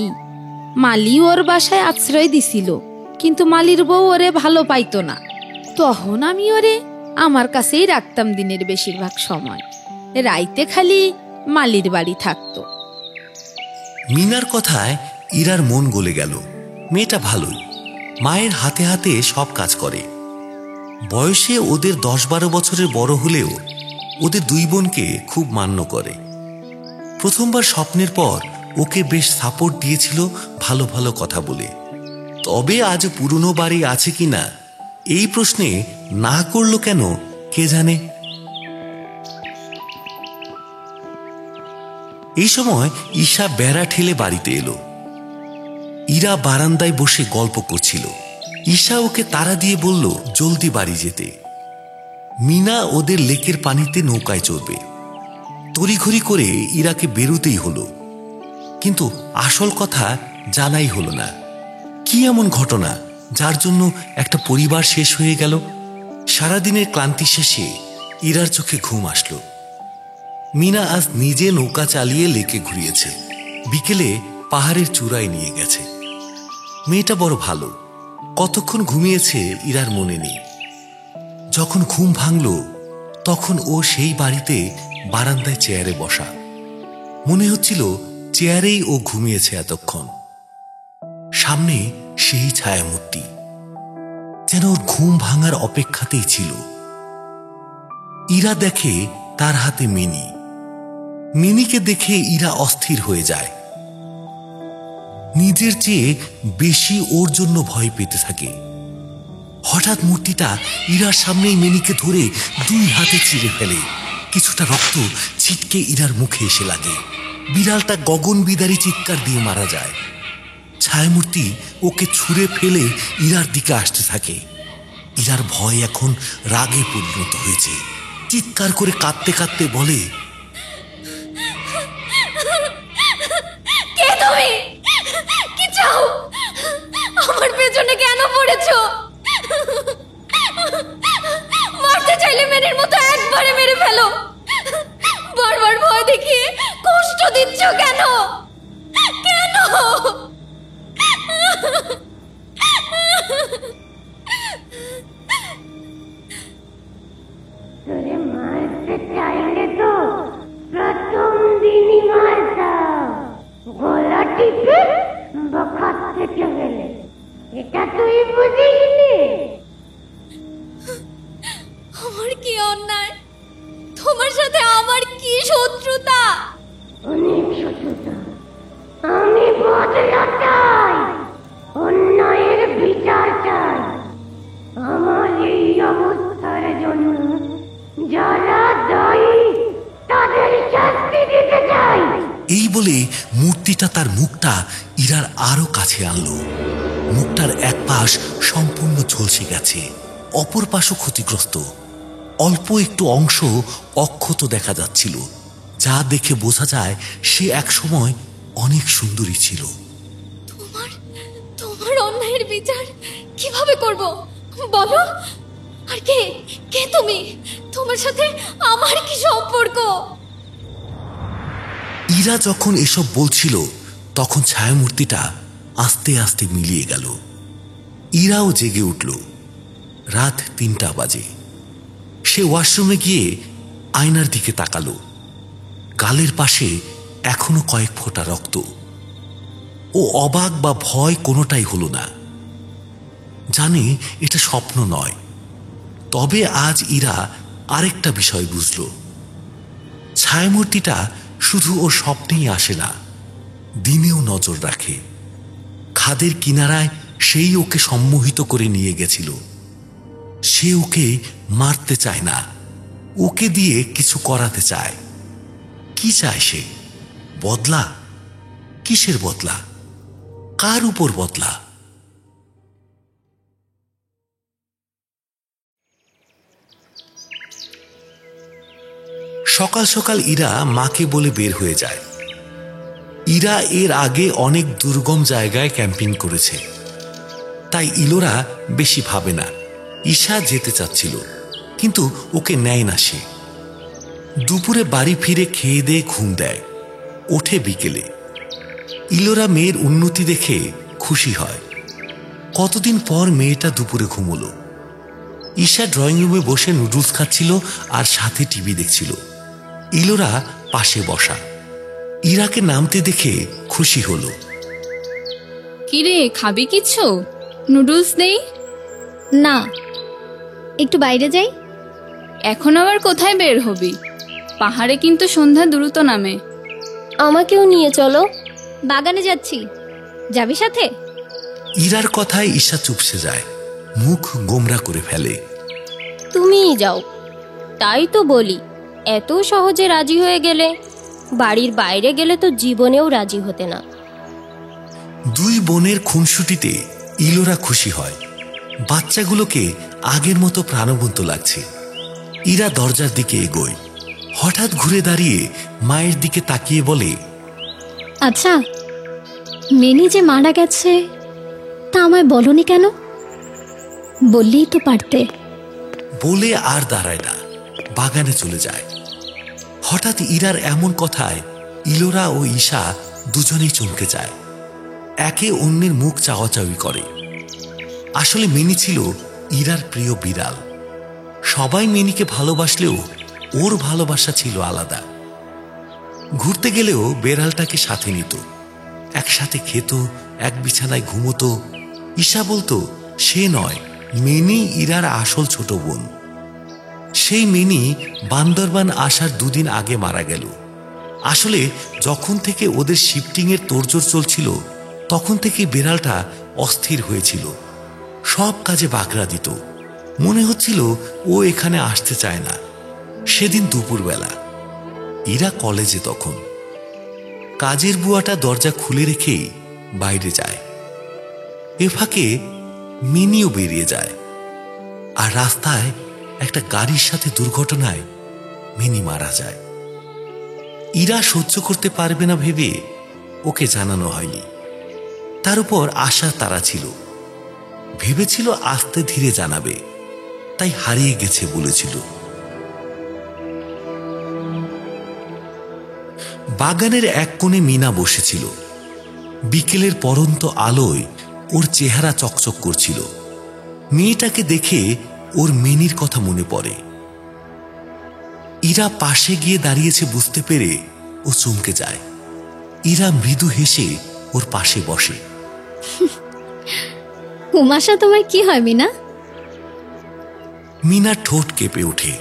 মালি ওর বাসায় আশ্রয় দিছিল, কিন্তু মালির বউ ওরে ভালো পাইতো না। তখন আমি ওরে আমার কাছেই রাখতাম দিনের বেশিরভাগ সময়। রাইতে খালি মালির বাড়ি থাকতো। মিনার কথায় ইরার মন গলে গেল। মেয়েটা ভালোই, মায়ের হাতে হাতে সব কাজ করে। বয়সে ওদের 10-12 বছরের বড় হলেও ওদের 2 বোনকে খুব মান্য করে। প্রথমবার স্বপ্নের পর ওকে বেশ সাপোর্ট দিয়েছিল ভালো ভালো কথা বলে। তবে আজ পুরনো বাড়ি আছে কিনা এই প্রশ্নে না করলো কেন কে জানে। এই সময় ঈশা বেড়া ঠেলে বাড়িতে এলো। ইরা বারান্দায় বসে গল্প করছিল। ঈশা ওকে তাড়া দিয়ে বলল জলদি বাড়ি যেতে। মিনা ওদের লেকের পানিতে নৌকায় চড়বে। তড়িঘড়ি করে ইরাকে বেরোতেই হলো, কিন্তু আসল কথা জানাই হলো না। কি এমন ঘটনা যার জন্য একটা পরিবার শেষ হয়ে গেল সারাদিনের ক্লান্তি শেষে ইরার চোখে ঘুম আসলো। মিনা আজ নিজে নৌকা চালিয়ে লেকে ঘুরিয়েছে, বিকেলে পাহাড়ের চূড়ায় নিয়ে গেছে। মেয়েটা বড় ভালো। কতক্ষণ ঘুমিয়েছে ইরার মনে নেই। যখন ঘুম ভাঙল তখন ও সেই বাড়িতে বারান্দায় চেয়ারে বসা। মনে হচ্ছিল চেয়ারেই ও ঘুমিয়েছে এতক্ষণ। সামনে সেই ছায়ামূর্তি যেন ওর ঘুম ভাঙার অপেক্ষাতেই ছিল। ইরা দেখে তার হাতে মিনি। মিনিকে দেখে ইরা অস্থির হয়ে যায়। নিজের চেয়ে বেশি ওর জন্য ভয় পেতে থাকে। হঠাৎ মূর্তিটা ইরার সামনেই মিনিকে ধরে 2 হাতে চিরে ফেলে। কিছুটা রক্ত ছিটকে ইরার মুখে এসে লাগে। বিড়ালটা গগন বিদারী চিৎকার দিয়ে মারা যায়। ছায়ামূর্তি ওকে ছুঁড়ে ফেলে ইরার দিকে আসতে থাকে। ইরার ভয় এখন রাগে পরিণত হয়েছে। চিৎকার করে কাঁদতে কাঁদতে বলে, কে তুমি? কি চাও? আমার পেছনে কেন পড়েছো? মারতে চাইলে মেনের মতো একবারে মেরে ফেলো। বারবার ভয় দেখিয়ে কষ্ট দিচ্ছ কেন? কেন? তোরে মারতে চাইলে তো প্রথম দিনই মারতাম। গলা টিপে বখাত থেকে গেলে, এটা তুই বুঝিসনি? আমার কি অন্যায়? তোমার সাথে আমার কি শত্রুতা? অনেক শত্রুতা। আমি বদলা চাই, অন্যায়ের বিচার চাই। আমার এই অবস্থার জন্য যারা দায়ী তাদের শাস্তি দিতে চাই। এই বলে মূর্তিটা তার মুখটা ইরার আরো কাছে আনলো। মুখটার এক পাশ সম্পূর্ণ ঝলসে গেছে, অপর পাশও ক্ষতিগ্রস্ত। অল্প একটু অংশ অক্ষত দেখা যাচ্ছিল, যা দেখে বোঝা যায় সে একসময় অনেক সুন্দরী ছিল। তোমার অন্যায়ের বিচার কিভাবে করব বলো? আর কে কে তুমি? তোমার সাথে আমার কি সম্পর্ক? ইরা যখন এসব বলছিল তখন ছায়ামূর্তিটা আস্তে আস্তে মিলিয়ে গেল। ইরাও জেগে উঠল। রাত 3টা বাজে। সে ওয়াশরুমে গিয়ে আয়নার দিকে তাকালো। গালের পাশে এখনো কয়েক ফোঁটা রক্ত। ও অবাক বা ভয় কোনোটাই হলো না। জানে এটা স্বপ্ন নয়। তবে আজ ইরা আরেকটা বিষয় বুঝল। ছায়ামূর্তিটা শুধু ওর স্বপ্নেই আসে না, দিনেও নজর রাখে। খাদের কিনারায় সেই ওকে সম্মোহিত করে নিয়ে গেছিল। সে ওকে মারতে চায় না, ওকে দিয়ে কিছু করাতে চায়। কি চায় সে? বদলা? কিসের বদলা? কার উপর বদলা? সকাল সকাল ইরা মাকে বলে বের হয়ে যায়। ইরা এর আগে অনেক দুর্গম জায়গায় ক্যাম্পিং করেছে, তাই ইলোরা বেশি ভাবে না। ঈশা যেতে চাচ্ছিল, কিন্তু ওকে নেয় না সে। দুপুরে বাড়ি ফিরে খেয়ে দিয়ে ঘুম দেয়, ওঠে বিকেলে। ইলোরা মেয়ের উন্নতি দেখে খুশি হয়। কতদিন পর মেয়েটা দুপুরে ঘুমোলো। ঈশা ড্রয়িং রুমে বসে নুডলস খাচ্ছিল আর সাথে টিভি দেখছিল। ইলোরা পাশে বসা। ইরাকে নামতে দেখে খুশি হলো। কিরে, খাবি কিছু? নুডলস নেই? না, একটু বাইরে যাই। এখন আবার কোথায় বের হবি? পাহাড়ে কিন্তু সন্ধ্যা দ্রুত নামে। আমাকেও নিয়ে চলো, বাগানে যাচ্ছি। যাবি সাথে? ইরার কথায় ঈশা চুপসে যায়, মুখ গোমরা করে ফেলে। তুমিই যাও। তাই তো বলি, এত সহজে রাজি হয়ে গেলে। বাড়ির বাইরে গেলে তো জীবনেও রাজি হতে না। 2 বোনের খুনসুটিতে ইলোরা খুশি হয়। বাচ্চাগুলোকে আগের মতো প্রাণবন্ত লাগছে। ইরা দরজার দিকে এগোয়। হঠাৎ ঘুরে দাঁড়িয়ে মায়ের দিকে তাকিয়ে বলে, আচ্ছা, মিনি যে মারা গেছে তা আমায় বলনি কেন? বললেই তো পারতে। বলে আর দাঁড়ায় না, বাগানে চলে যায়। হঠাৎ ইরার এমন কথায় ইলোরা ও ঈশা দুজনেই চমকে যায়, একে অন্যের মুখ চাওয়াচাওয়ি করে। আসলে মিনি ছিল ইরার প্রিয় বিড়াল। সবাই মিনিকে ভালোবাসলেও ওর ভালোবাসা ছিল আলাদা। ঘুরতে গেলেও বেড়ালটাকে সাথে নিত, একসাথে খেত, এক বিছানায় ঘুমতো। ঈশা বলতো সে নয়, মিনি ইরার আসল ছোট বোন। সেই মিনি বান্দরবান আসার 2 দিন আগে মারা গেল। আসলে যখন থেকে ওদের শিফটিংয়ের তোড়জোড় চলছিল, তখন থেকে বিড়ালটা অস্থির হয়েছিল, সব কাজে বাগড়া দিত। মনে হচ্ছিল ও এখানে আসতে চায় না। সেদিন দুপুরবেলা ইরা কলেজে, তখন কাজের বুয়াটা দরজা খুলে রেখেই বাইরে যায়। এ ফাঁকে মিনিও বেরিয়ে যায়, আর রাস্তায় একটা গাড়ির সাথে দুর্ঘটনায় মিনি মারা যায়। ইরা সহ্য করতে পারবে না ভেবে ওকে জানানো হয়নি। তার উপর আশার তাড়া ছিল, ভেবেছিল আস্তে ধীরে জানাবে, তাই হারিয়ে গেছে বলেছিল। বাগানের এক কোণে মিনা বসেছিল। বিকেলের পরন্ত আলোয় ওর চেহারা চকচক করছিল। মেয়েটাকে দেখে ওর মিনির কথা মনে পড়ে। ইরা পাশে গিয়ে দাঁড়িয়েছে বুঝতে পেরে ও চমকে যায়। ইরা মৃদু হেসে ওর পাশে বসে। উমাশা, তোমার কি হয় মিনা? মিনা ঠোঁট কেঁপে ওঠে,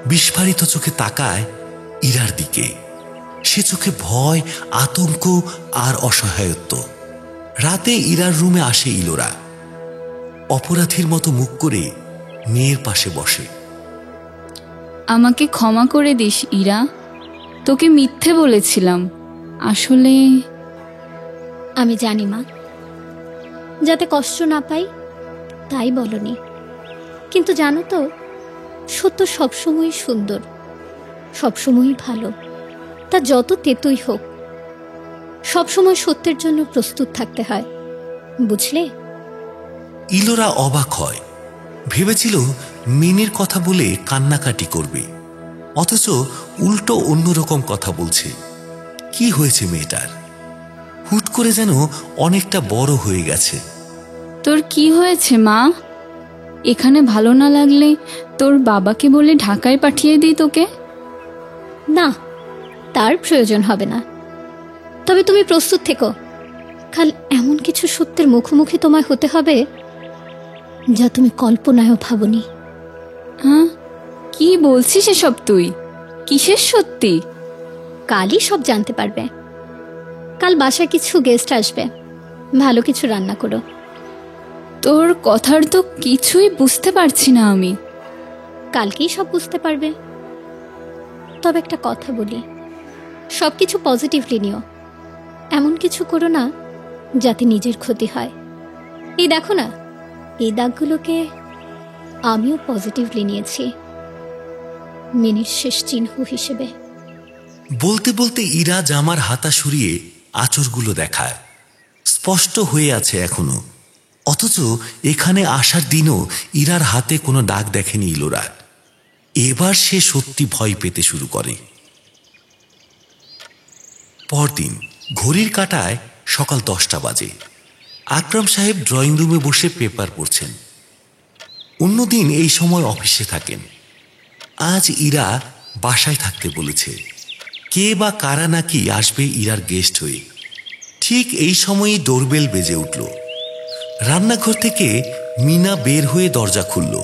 বিস্ফারিত চোখে তাকায় ইরার দিকে। সে চোখে ভয়, আতঙ্ক আর অসহায়ত্ব। রাতে ইরার রুমে আসে ইলোরা, অপরাধীর মতো মুখ করে মেয়ের পাশে বসে। আমাকে ক্ষমা করে দিস ইরা, তোকে মিথ্যে বলেছিলাম। আসলে আমি জানি মা, যাতে কষ্ট না পাই তাই বলনি। কিন্তু জানো তো, সত্য সবসময়ই সুন্দর, সবসময়ই ভালো। তা যত তেতই হোক, সবসময় সত্যের জন্য প্রস্তুত থাকতে হয়, বুঝলে? ইলোরা অবাক হয়। ভেবেছিল মিনির কথা বলে কান্নাকাটি করবে, অথচ উল্টো অন্যরকম কথা বলছে। কি হয়েছে মেয়েটার? হুট করে যেন অনেকটা বড় হয়ে গেছে। তোর কি হয়েছে মা? এখানে ভালো না লাগলে তোর বাবাকে বলে ঢাকায় পাঠিয়ে দিই তোকে। না, তার প্রয়োজন হবে না। তবে তুমি প্রস্তুত থেকো, কাল এমন কিছু সত্যের মুখোমুখি তোমায় হতে হবে যা তুমি কল্পনায়ও ভাবনি। হ্যাঁ, কি বলছিস এসব তুই? কিসের সত্যি? কালই সব জানতে পারবে। কাল বাসায় কিছু গেস্ট আসবে, ভালো কিছু রান্না করো। তোর কথার তো কিছুই বুঝতে পারছি না আমি। কালকেই সব বুঝতে পারবে। তবে একটা কথা বলি, সব কিছু পজিটিভলি নিও। এমন কিছু করো না যাতে নিজের ক্ষতি হয়। এই দেখো না, এই দাগগুলোকে আমিও পজিটিভলি নিয়েছি, মিনির শেষ চিহ্ন হিসেবে। বলতে বলতে ইরা জামার হাতা সরিয়ে আঁচড়গুলো দেখায়। স্পষ্ট হয়ে আছে এখনো, অথচ এখানে আসার দিনও ইরার হাতে কোনো দাগ দেখেনি ইলোরা। এবার সে সত্যি ভয় পেতে শুরু করে। পরদিন ঘড়ির কাঁটায় সকাল 10টা বাজে। আকরাম সাহেব ড্রয়িং রুমে বসে পেপার পড়ছেন। অন্যদিন এই সময় অফিসে থাকেন। আজ ইরা বাসায় থাকতে বলেছে। কে বা কারা নাকি আসবে ইরার গেস্ট হয়ে। ঠিক এই সময়ই ডোরবেল বেজে উঠল। রান্নাঘর থেকে মিনা বের হয়ে দরজা খুলল।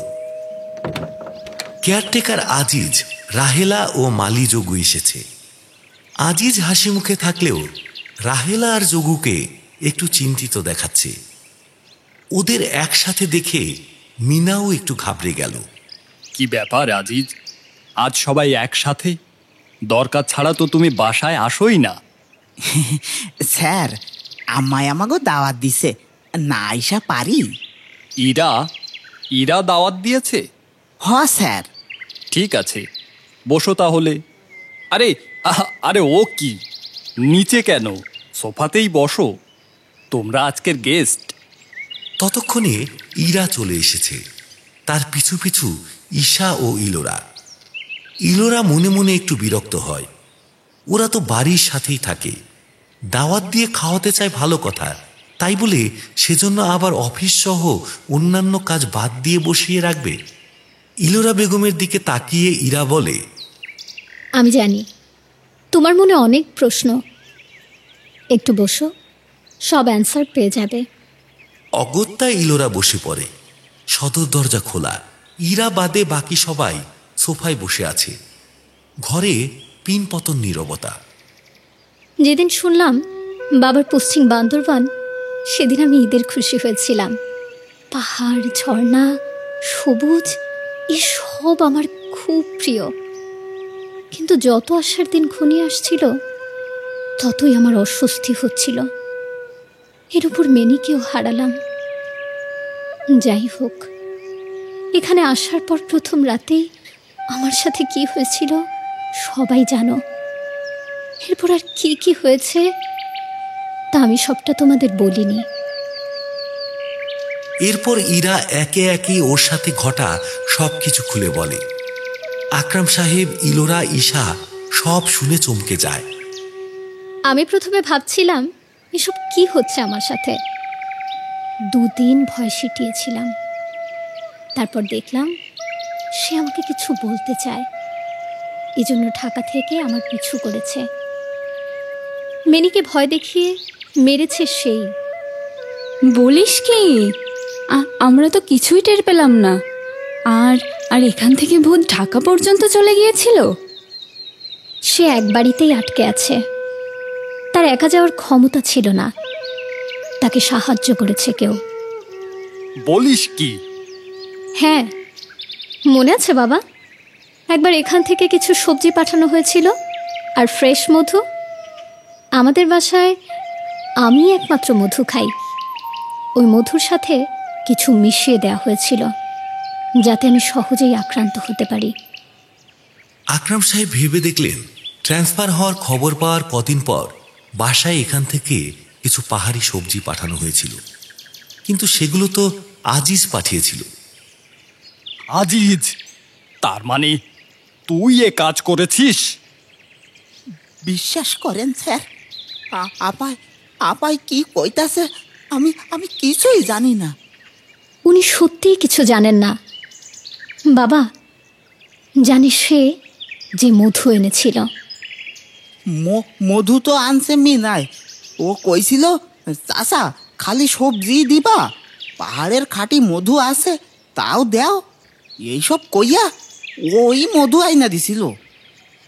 কেয়ারটেকার আজিজ, রাহেলা ও মালি যোগু এসেছে। আজিজ হাসি মুখে থাকলেও রাহেলা আর যোগুকে একটু চিন্তিত দেখাচ্ছে। ওদের একসাথে দেখে মিনাও একটু ঘাবড়ে গেল। কি ব্যাপার আজিজ, আজ সবাই একসাথে? দরকার ছাড়া তো তুমি বাসায় আসোই না। স্যার, আমায় আমাকে দাওয়াত দিছে, না আইসা পারি? ইরা দাওয়াত দিয়েছে? হ স্যার। ঠিক আছে, বসো তাহলে। আরে ও কি, নিচে কেন? সোফাতেই বসো, তোমরা আজকের গেস্ট। ততক্ষণে ইরা চলে এসেছে। তার পিছু পিছু ঈশা ও ইলোরা। ইলোরা মনে মনে একটু বিরক্ত হয়, ওরা তো বাড়ির সাথেই থাকে, দাওয়াত দিয়ে খাওয়াতে চায় ভালো কথা, তাই বলে সেজন্য আবার অফিস সহ অন্যান্য কাজ বাদ দিয়ে বসিয়ে রাখবে? ইলোরা বেগমের দিকে তাকিয়ে ইরা বলে, আমি জানি তোমার মনে অনেক প্রশ্ন, একটু বসো, সব অ্যান্সার পেয়ে যাবে। অগত্যা ইলোরা বসে পড়ে। সদর দরজা খোলা, ইরা বাদে বাকি সবাই সোফায় বসে আছে। ঘরে পিনপতন নীরবতা। যেদিন শুনলাম বাবার পশ্চিম বান্দরবান, সেদিন আমি ঈদের খুশি হয়েছিলাম। পাহাড়, ঝর্ণা, সবুজ, এসব আমার খুব প্রিয়। কিন্তু যত আসার দিন ঘনিয়ে আসছিল, ততই আমার অস্বস্তি হচ্ছিল। এর উপর মেনিকেও হারালাম। যাই হোক, এখানে আসার পর প্রথম রাতেই আমার সাথে কি হয়েছিল সবাই জানো। এরপর আর কি কি হয়েছে তা আমি সবটা তোমাদের বলিনি। এরপর ইরা একে একে ওর সাথে ঘটা সবকিছু খুলে বলে। আকরাম সাহেব, ইলোরা, ঈশা সব শুনে চমকে যায়। আমি প্রথমে ভাবছিলাম এসব কি হচ্ছে আমার সাথে। 2 দিন ভয় সিটিয়েছিলাম। তারপর দেখলাম সে আমাকে কিছু বলতে চায়, এজন্য ঢাকা থেকে আমার পিছু করেছে। মেনিকে ভয় দেখিয়ে মেরেছে সেই। বলিস কি? আমরা তো কিছুই টের পেলাম না। আর আর এখান থেকে ভূত ঢাকা পর্যন্ত চলে গিয়েছিল? সে এক বাড়িতেই আটকে আছে, তার একা যাওয়ার ক্ষমতা ছিল না, তাকে সাহায্য করেছে কেউ। বলিস কি? হ্যাঁ, মনে আছে বাবা, একবার এখান থেকে কিছু সবজি পাঠানো হয়েছিল আর ফ্রেশ মধু। আমাদের বাসায় আমি একমাত্র মধু খাই। ওই মধুর সাথে কিছু মিশিয়ে দেওয়া হয়েছিল যাতে আমি সহজেই আক্রান্ত হতে পারি। আকরাম সাহেব ভেবে দেখলেন, ট্রান্সফার হওয়ার খবর পাওয়ার কদিন পর বাসায় এখান থেকে কিছু পাহাড়ি সবজি পাঠানো হয়েছিল, কিন্তু সেগুলো তো আজিজ পাঠিয়েছিল। আজিজ? তার মানে তুই এ কাজ করেছিস? বিশ্বাস করেন স্যার, আপাই কি কইতাছে আমি কিছুই জানি না। উনি সত্যিই কিছু জানেন না বাবা। জানি সে যে মধু এনেছিল। মধু তো আনছে মিনায়। ও কইছিল, চাচা খালি সবজি দিবা, পাহাড়ের খাঁটি মধু আছে তাও দেও, এইসব কইয়া ওই মধু আইনা দিছিল।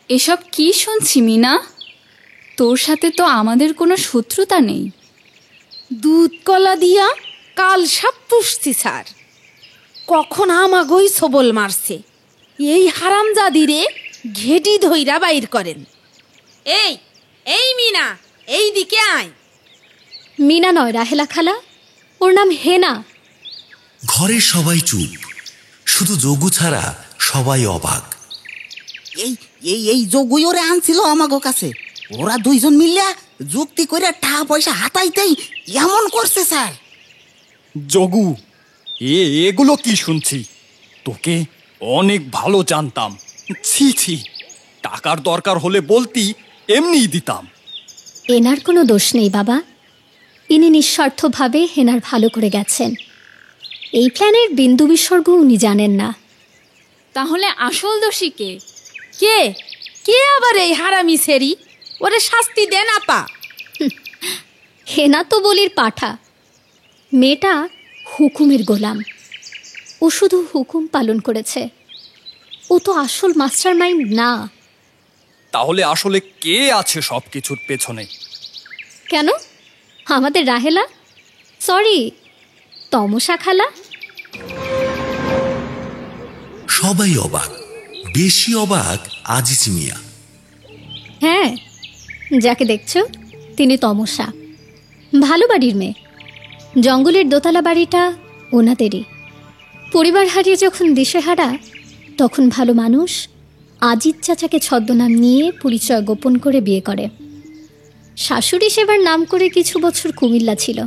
এসব কি শুনছি মিনা? তোর সাথে তো আমাদের কোনো শত্রুতা নেই। দুধ কলা দিয়া কাল সাপ পুষছি স্যার, কখন আমাগই সবল মারছে। এই হারামজাদিরে ঘেটি ধইরা বাইর করেন। এই মিনা, এই দিকে আয়। মিনা নয় রাহেলা খালা, ওর নাম হেনা। ঘরের সবাই চুপ, শুধু যোগু ছাড়া সবাই অবাক। এই যোগুই ওরে আনছিল আমাগো কাছে। ওরা দুইজন মিলিয়া যুক্তি করে টাকা পয়সা হাতাইতেই এমন করছে স্যার। যোগু, এগুলো কি শুনছি? তোকে অনেক ভালো জানতাম। ছি ছি, টাকার দরকার হলে বলতি, এমনিই দিতাম। এনার কোনো দোষ নেই বাবা, ইনি নিঃস্বার্থভাবে হেনার ভালো করে গেছেন। এই প্ল্যানের বিন্দু বিসর্গ উনি জানেন না। তাহলে আসল দোষী কে? কে কে আবার এই হারামি সেরি? ওরে শাস্তি দেন আপা। হেনা তো বলির পাঠা, মেয়েটা হুকুমের গোলাম। ও শুধু হুকুম পালন করেছে, ও তো আসল মাস্টার মাইন্ড না। তাহলে আসলে কে আছে সব কিছুর পেছনে? কেন? আমাদের রাহেলা, সরি তমসা খালা। সবাই অবাক, বেশি অবাক আজিজ মিয়া। হ্যাঁ, যাকে দেখছ তিনি তমসা, ভালো বাড়ির মেয়ে। জঙ্গলের দোতলা বাড়িটা ওনাদেরই। পরিবার হারিয়ে যখন দিশেহারা, তখন ভালো মানুষ আজিজ চাচাকে ছদ্মনাম নিয়ে পরিচয় গোপন করে বিয়ে করে। শাশুড়ি সেবার নাম করে কিছু বছর কুমিল্লা ছিল,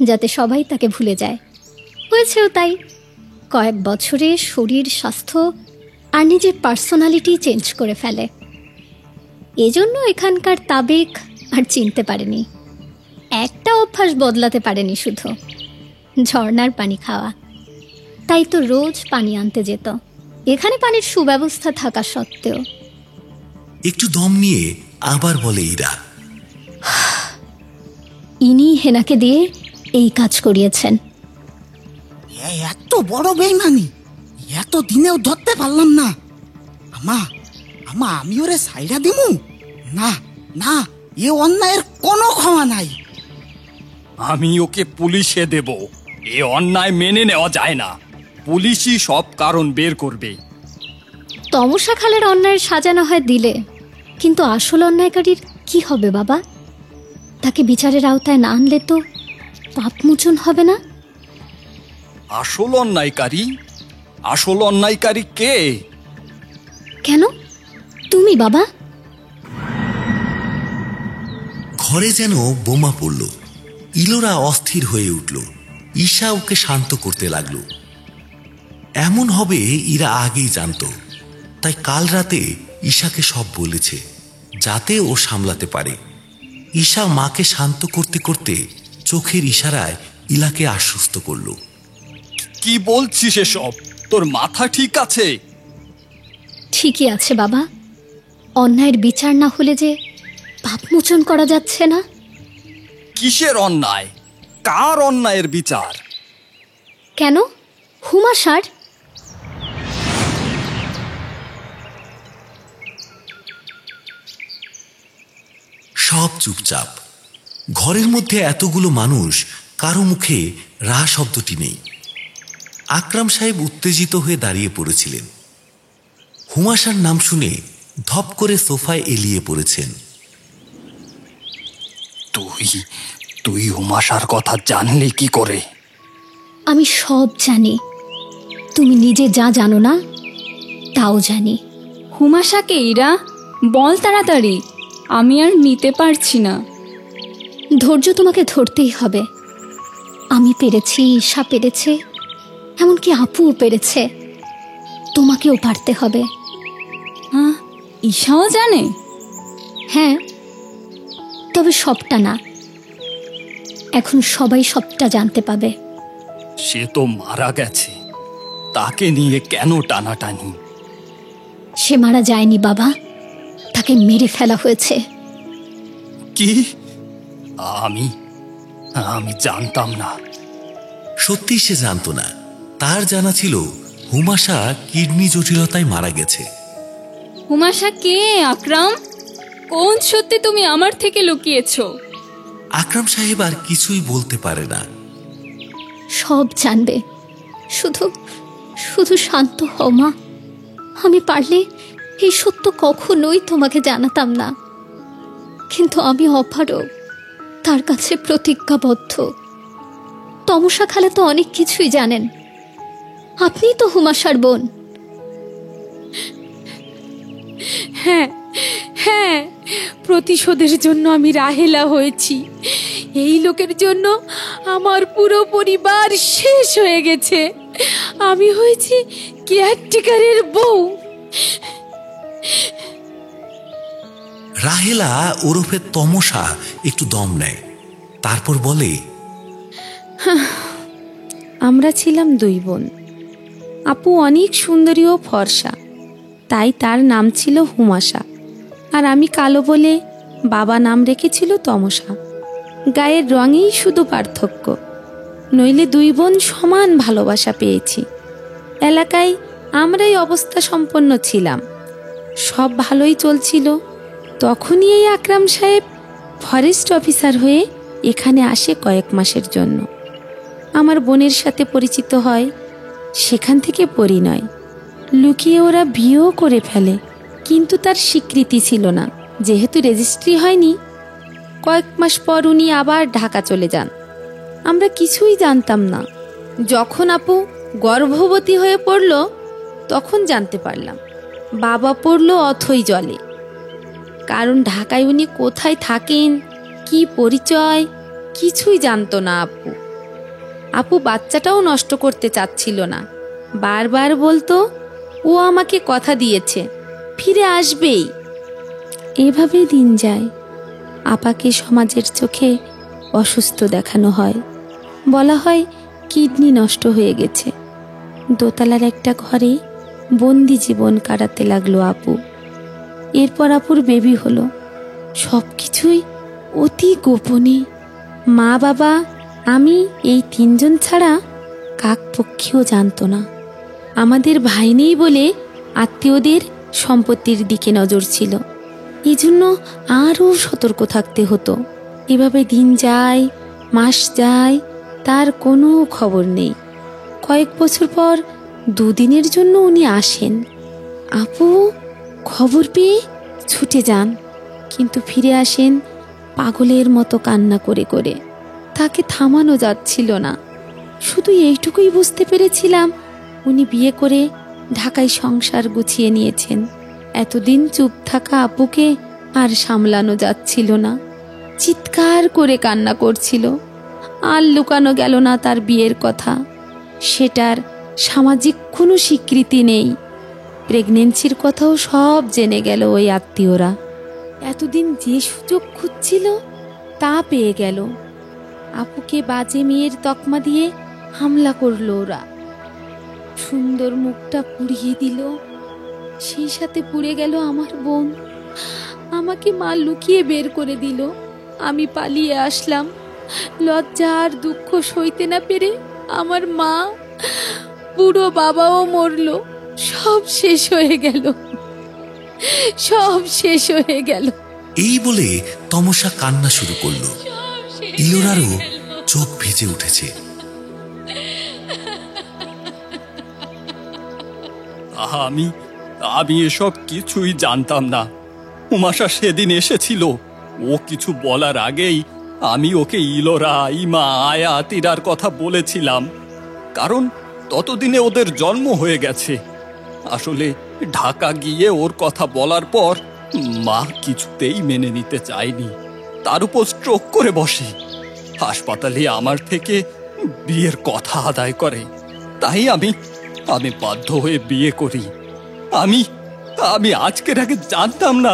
যাতে সবাই তাকে ভুলে যায়। হয়েছেও তাই। কয়েক বছরে শরীর, স্বাস্থ্য আর নিজের পার্সোনালিটি চেঞ্জ করে ফেলে। এজন্য এখানকার তাবেক আর চিনতে পারেনি। একটা অভ্যাস বদলাতে পারেনি, শুধু ঝর্ণার পানি খাওয়া। তাই তো রোজ পানি আনতে যেত, এখানে পানির সুব্যবস্থা থাকা সত্ত্বেও। একটু দম নিয়ে আবার বলে ইরা, ইনি হেনাকে দিয়ে এই কাজ করিয়েছেন। এত বড় বেইমানি এত দিনেও ধরতে পারলাম না। আমি ওরে সাইডা দিমু না, না, এ অন্যায়ের কোনো ক্ষমা নাই। আমি ওকে পুলিশে দেব। এ অন্যায় মেনে নেওয়া যায় না। পুলিশই সব কারণ বের করবে। তমসা খালের অন্যায়ের সাজা না হয় দিলে, কিন্তু আসল অন্যায়কারীর কি হবে বাবা? তাকে বিচারের আওতায় না আনলে তো পাপমোচন হবে না? আসল অন্যায়কারী কে? কেন তুমি বাবা? ঘরে যেন বোমা পড়ল। ইলোরা অস্থির হয়ে উঠল। ঈশা ওকে শান্ত করতে লাগলো। এমন হবে ইরা আগেই জানত, তাই কাল রাতে ঈশাকে সব বলেছে যাতে ও সামলাতে পারে। ঈশা মাকে শান্ত করতে করতে চোখের ইশারায় ইলাকে আশ্বস্ত করল। কি বলছিস এসব? তোর মাথা ঠিক আছে? ঠিকই আছে বাবা। অন্যায়ের বিচার না হলে যে পাপমোচন করা যাচ্ছে না। কিসের অন্যায়? কার অন্যায়ের বিচার? কেন? হুমাশার? সব চুপচাপ। ঘরের মধ্যে এতগুলো মানুষ, কারো মুখে রা শব্দটি নেই। আকরাম সাহেব উত্তেজিত হয়ে দাঁড়িয়ে পড়েছিলেন। হুমাশার নাম শুনে ধপ করে সোফায় এলিয়ে পড়েছেন। তুই হুমাশার কথা জানলি কি করে? আমি সব জানি। তুমি নিজে যা জানো না তাও জানি। হুমাশাকে ইরা বল তাড়াতাড়ি, আমি আর নিতে পারছি না। ধৈর্য তোমাকে ধরতেই হবে। আমি পেরেছি, ঈশা পেরেছে, এমনকি আপুও পেরেছে। তোমাকেও পারতে হবে। হ্যাঁ, ঈশাও জানে? হ্যাঁ, তবে সবটা না। এখন সবাই সবটা জানতে পাবে। সে তো মারা গেছে, তাকে নিয়ে কেন টানাটানি? সে মারা যায়নি বাবা, তাকে মেরে ফেলা হয়েছে। কি? আমি জানতাম না। সত্যি সে জানত না। তার জানা ছিল হুমাশা কিডনি জটিলতায় মারা গেছে। হুমাশা কে আকরাম? কোন সত্যি তুমি আমার থেকে লুকিয়েছো? আকরাম সাহেব আর কিছুই বলতে পারে না। সব জানবে, শুধু শুধু শান্ত হও মা। আমি পারলে এই সত্য কখনোই তোমাকে জানাতাম না, কিন্তু আমি অপারগ, তার কাছে প্রতিজ্ঞাবদ্ধ। তমসা খালা তো অনেক কিছুই জানেন। আপনিই তো হুমাশার বোন। হ্যাঁ হ্যাঁ, প্রতিশোধের জন্য আমি রাহেলা হয়েছি। এই লোকের জন্য আমার পুরো পরিবার শেষ হয়ে গেছে। আমি হয়েছি কেয়ারটেকারের বউ। রাহেলা ওরফে তমসা একটু দম নেয়, তারপর বলে, আমরা ছিলাম দুই বোন। আপু অনেক সুন্দরী ও ফর্সা, তাই তার নাম ছিল হুমাশা। আর আমি কালো বলে বাবা নাম রেখেছিল তমসা। গায়ের রঙেই শুধু পার্থক্য, নইলে দুই বোন সমান ভালোবাসা পেয়েছি। এলাকায় আমরাই অবস্থা সম্পন্ন ছিলাম, সব ভালোই চলছিল। তখনই এই আকরাম সাহেব ফরেস্ট অফিসার হয়ে এখানে আসে কয়েক মাসের জন্য। আমার বোনের সাথে পরিচিত হয়, সেখান থেকে পরিণয়। লুকিয়ে ওরা বিয়েও করে ফেলে, কিন্তু তার স্বীকৃতি ছিল না, যেহেতু রেজিস্ট্রি হয়নি। কয়েক মাস পর উনি আবার ঢাকা চলে যান। আমরা কিছুই জানতাম না। যখন আপু গর্ভবতী হয়ে পড়ল, তখন জানতে পারলাম বাবা পড়ল অথই জলে। কারণ ঢাকায় উনি কোথায় থাকেন, কি পরিচয়, কিছুই জানতো না আপু। আপু বাচ্চাটাও নষ্ট করতে চাচ্ছিল না, বারবার বলতো ও আমাকে কথা দিয়েছে, ফিরে আসবেই। এভাবেই দিন যায়। আপাকে সমাজের চোখে অসুস্থ দেখানো হয়, বলা হয় কিডনি নষ্ট হয়ে গেছে। দোতলার একটা ঘরে বন্দি জীবন কাটাতে লাগলো আপু। এরপর আপুর বেবি হলো। সব কিছুই অতি গোপনে। মা, বাবা, আমি এই তিনজন ছাড়া কাকপক্ষীও জানতো না। আমাদের ভাই নেই বলে আত্মীয়দের সম্পত্তির দিকে নজর ছিল, এই জন্য আরও সতর্ক থাকতে হতো। এভাবে দিন যায়, মাস যায়, তার কোনো খবর নেই। কয়েক বছর পর দুদিনের জন্য উনি আসেন। আপু খবর পেয়ে ছুটে যান, কিন্তু ফিরে আসেন পাগলের মতো কান্না করে করে। তাকে থামানো যাচ্ছিল না। শুধু এইটুকুই বুঝতে পেরেছিলাম উনি বিয়ে করে ঢাকায় সংসার গুছিয়ে নিয়েছেন। এতদিন চুপ থাকা আপুকে আর সামলানো যাচ্ছিল না, চিৎকার করে কান্না করছিল। আর লুকানো গেল না তার বিয়ের কথা। সেটার সামাজিক কোনো স্বীকৃতি নেই। প্রেগনেন্সির কথাও সব জেনে গেল ওই আত্মীয়রা। এতদিন যে সুযোগ খুঁজছিল তা পেয়ে গেল। আপুকে বাজে মেয়ের তকমা দিয়ে হামলা করলো ওরা। সুন্দর মুখটা পুড়িয়ে দিল, সেই সাথে পুড়ে গেল আমার বোন। আমাকে মা লুকিয়ে বের করে দিল। আমি পালিয়ে আসলাম। লজ্জা আর দুঃখ সইতে না পেরে আমার মা, বুড়ো বাবাও মরল। সব শেষ হয়ে গেল, সব শেষ হয়ে গেল। এই বলে তমসা কান্না শুরু করলো। ইলোরারও চোখ ভিজে উঠেছে। আমি আমি এসব কিছুই জানতাম না। উমাশা সেদিন এসেছিল, ও কিছু বলার আগেই আমি ওকে ইলোরা, ইমা, আয়া, তিরার কথা বলেছিলাম। কারণ ততদিনে ওদের জন্ম হয়ে গেছে। আসলে ঢাকা গিয়ে ওর কথা বলার পর মা কিছুতেই মেনে নিতে চায়নি। তার উপর স্ট্রোক করে বসে। হাসপাতালে আমার থেকে বিয়ের কথা আদায় করে। তাই আমি বাধ্য হয়ে বিয়ে করি। আমি আমি আজকের আগে জানতাম না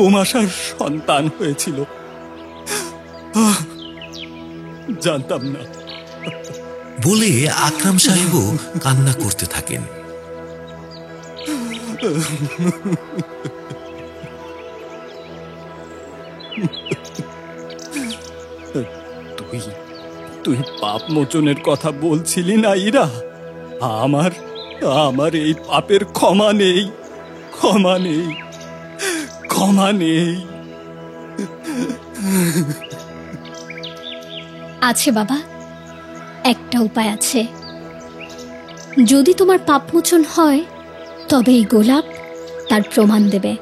উমাশার সন্তান হয়েছিল। জানতাম না। বলে আকরাম সাহেবও কান্না করতে থাকেন। তুই তুই পাপ মোচনের কথা বলছিলি না ইরা? আমার এই পাপের ক্ষমা নেই, ক্ষমা নেই, ক্ষমা নেই। আছে বাবা, একটা উপায় আছে। যদি তোমার পাপমোচন হয় তবে এই গোলাপ তার প্রমাণ দেবে।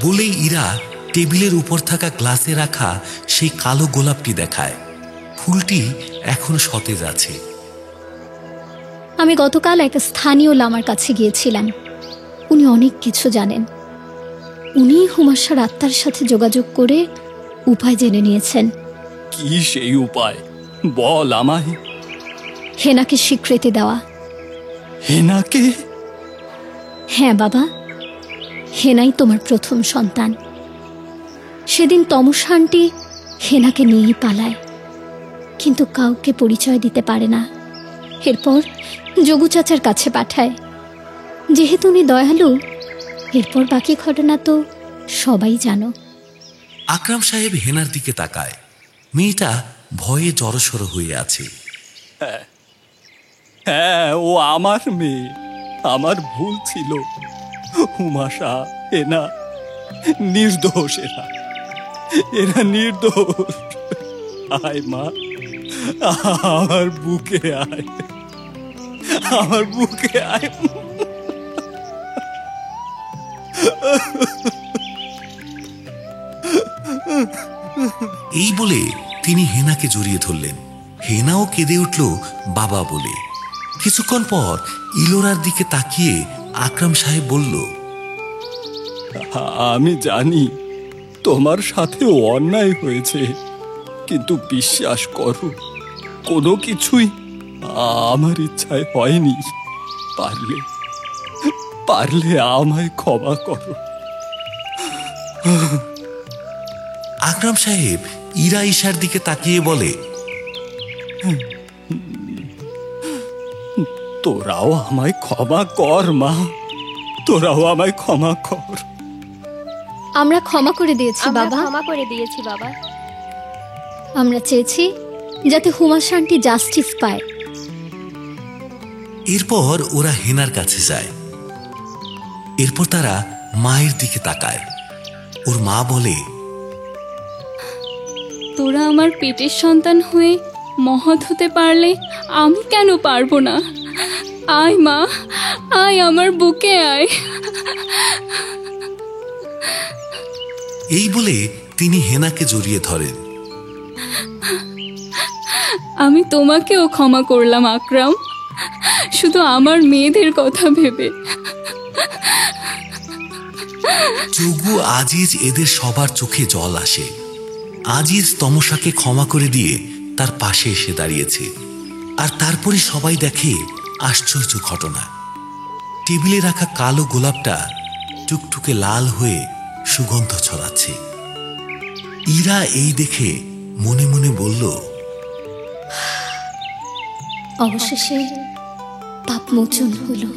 বলেই ইরা টেবিলের উপর থাকা গ্লাসে রাখা সেই কালো গোলাপটি দেখায়। ফুলটি এখন সতেজ আছে। আমি গতকাল এক স্থানীয় লামার কাছে গিয়েছিলাম। উনি অনেক কিছু জানেন। উনি হুমাশার আত্মার সাথে যোগাযোগ করে উপায় জেনে নিয়েছেন। কি সেই উপায় বল আমায়। হেনাকে স্বীকৃতি দেওয়া। হেনাকে? হ্যাঁ বাবা, হেনাই তোমার প্রথম সন্তান। সেদিন তমসা আন্টি হেনাকে নিয়েই পালায়, কিন্তু কাউকে পরিচয় দিতে পারে না। এরপর যোগু চাচার কাছে পাঠায়। যেহেতু উনি দয়ালু, এরপর বাকি ঘটনা তো সবাই জানো। আকরাম সাহেব হেনার দিকে তাকায়। মেয়েটা ভয়ে জড়সড় হয়ে আছে। হ্যাঁ, ও আমার মেয়ে। আমার ভুল ছিল। উমাশা, হেনা নির্দোষ। এরা নির্দোষ। আয় মা, আমার বুকে আয়, আমার বুকে আয়। এই বলে তিনি হেনাকে জড়িয়ে ধরলেন। হেনাও কেঁদে উঠল বাবা বলে। কিছুক্ষণ পর ইলোরার দিকে তাকিয়ে আকরাম সাহেব বলল, আমি জানি তোমার সাথে অন্যায় হয়েছে, কিন্তু বিশ্বাস করো কোনো কিছুই আমার ইচ্ছায় হয়নি। পারলে পারলে আমায় ক্ষমা করো। আকরাম সাহেব ইরা ঈশার দিকে তাকিয়ে বলে, তোরাও আমায় ক্ষমা কর মা, তোরাও আমায় ক্ষমা কর। আমরা ক্ষমা করে দিয়েছি আমরা বাবা। ক্ষমা করে দিয়েছি বাবা। আমরা চেয়েছি যাতে হুমাশা আন্টি জাস্টিস পায়। এরপর ওরা হেনার কাছে যায়। এরপর তারা মায়ের দিকে তাকায়। ওর মা বলে, তোরা আমার পেটের সন্তান হয়ে মহৎ হতে পারলে আমি কেন পারবো না? আয় মা, আয় আমার বুকে আয়। এই বলে তিনি হেনাকে জড়িয়ে ধরেন। আমি তোমাকেও ক্ষমা করলাম আকরাম, শুধু আমার মেয়েদের কথা ভেবে। যোগু, আজিজ এদের সবার চোখে জল আসে। আজিজ তমসাকে ক্ষমা করে দিয়ে তার পাশে এসে দাঁড়িয়েছে। আর তারপরে সবাই দেখে আশ্চর্য ঘটনা। টেবিলে রাখা কালো গোলাপটা টুকটুকে লাল হয়ে সুগন্ধ ছড়াচ্ছে। ইরা এই দেখে মনে মনে বলল, অবশেষে পাপ মোচন হলো।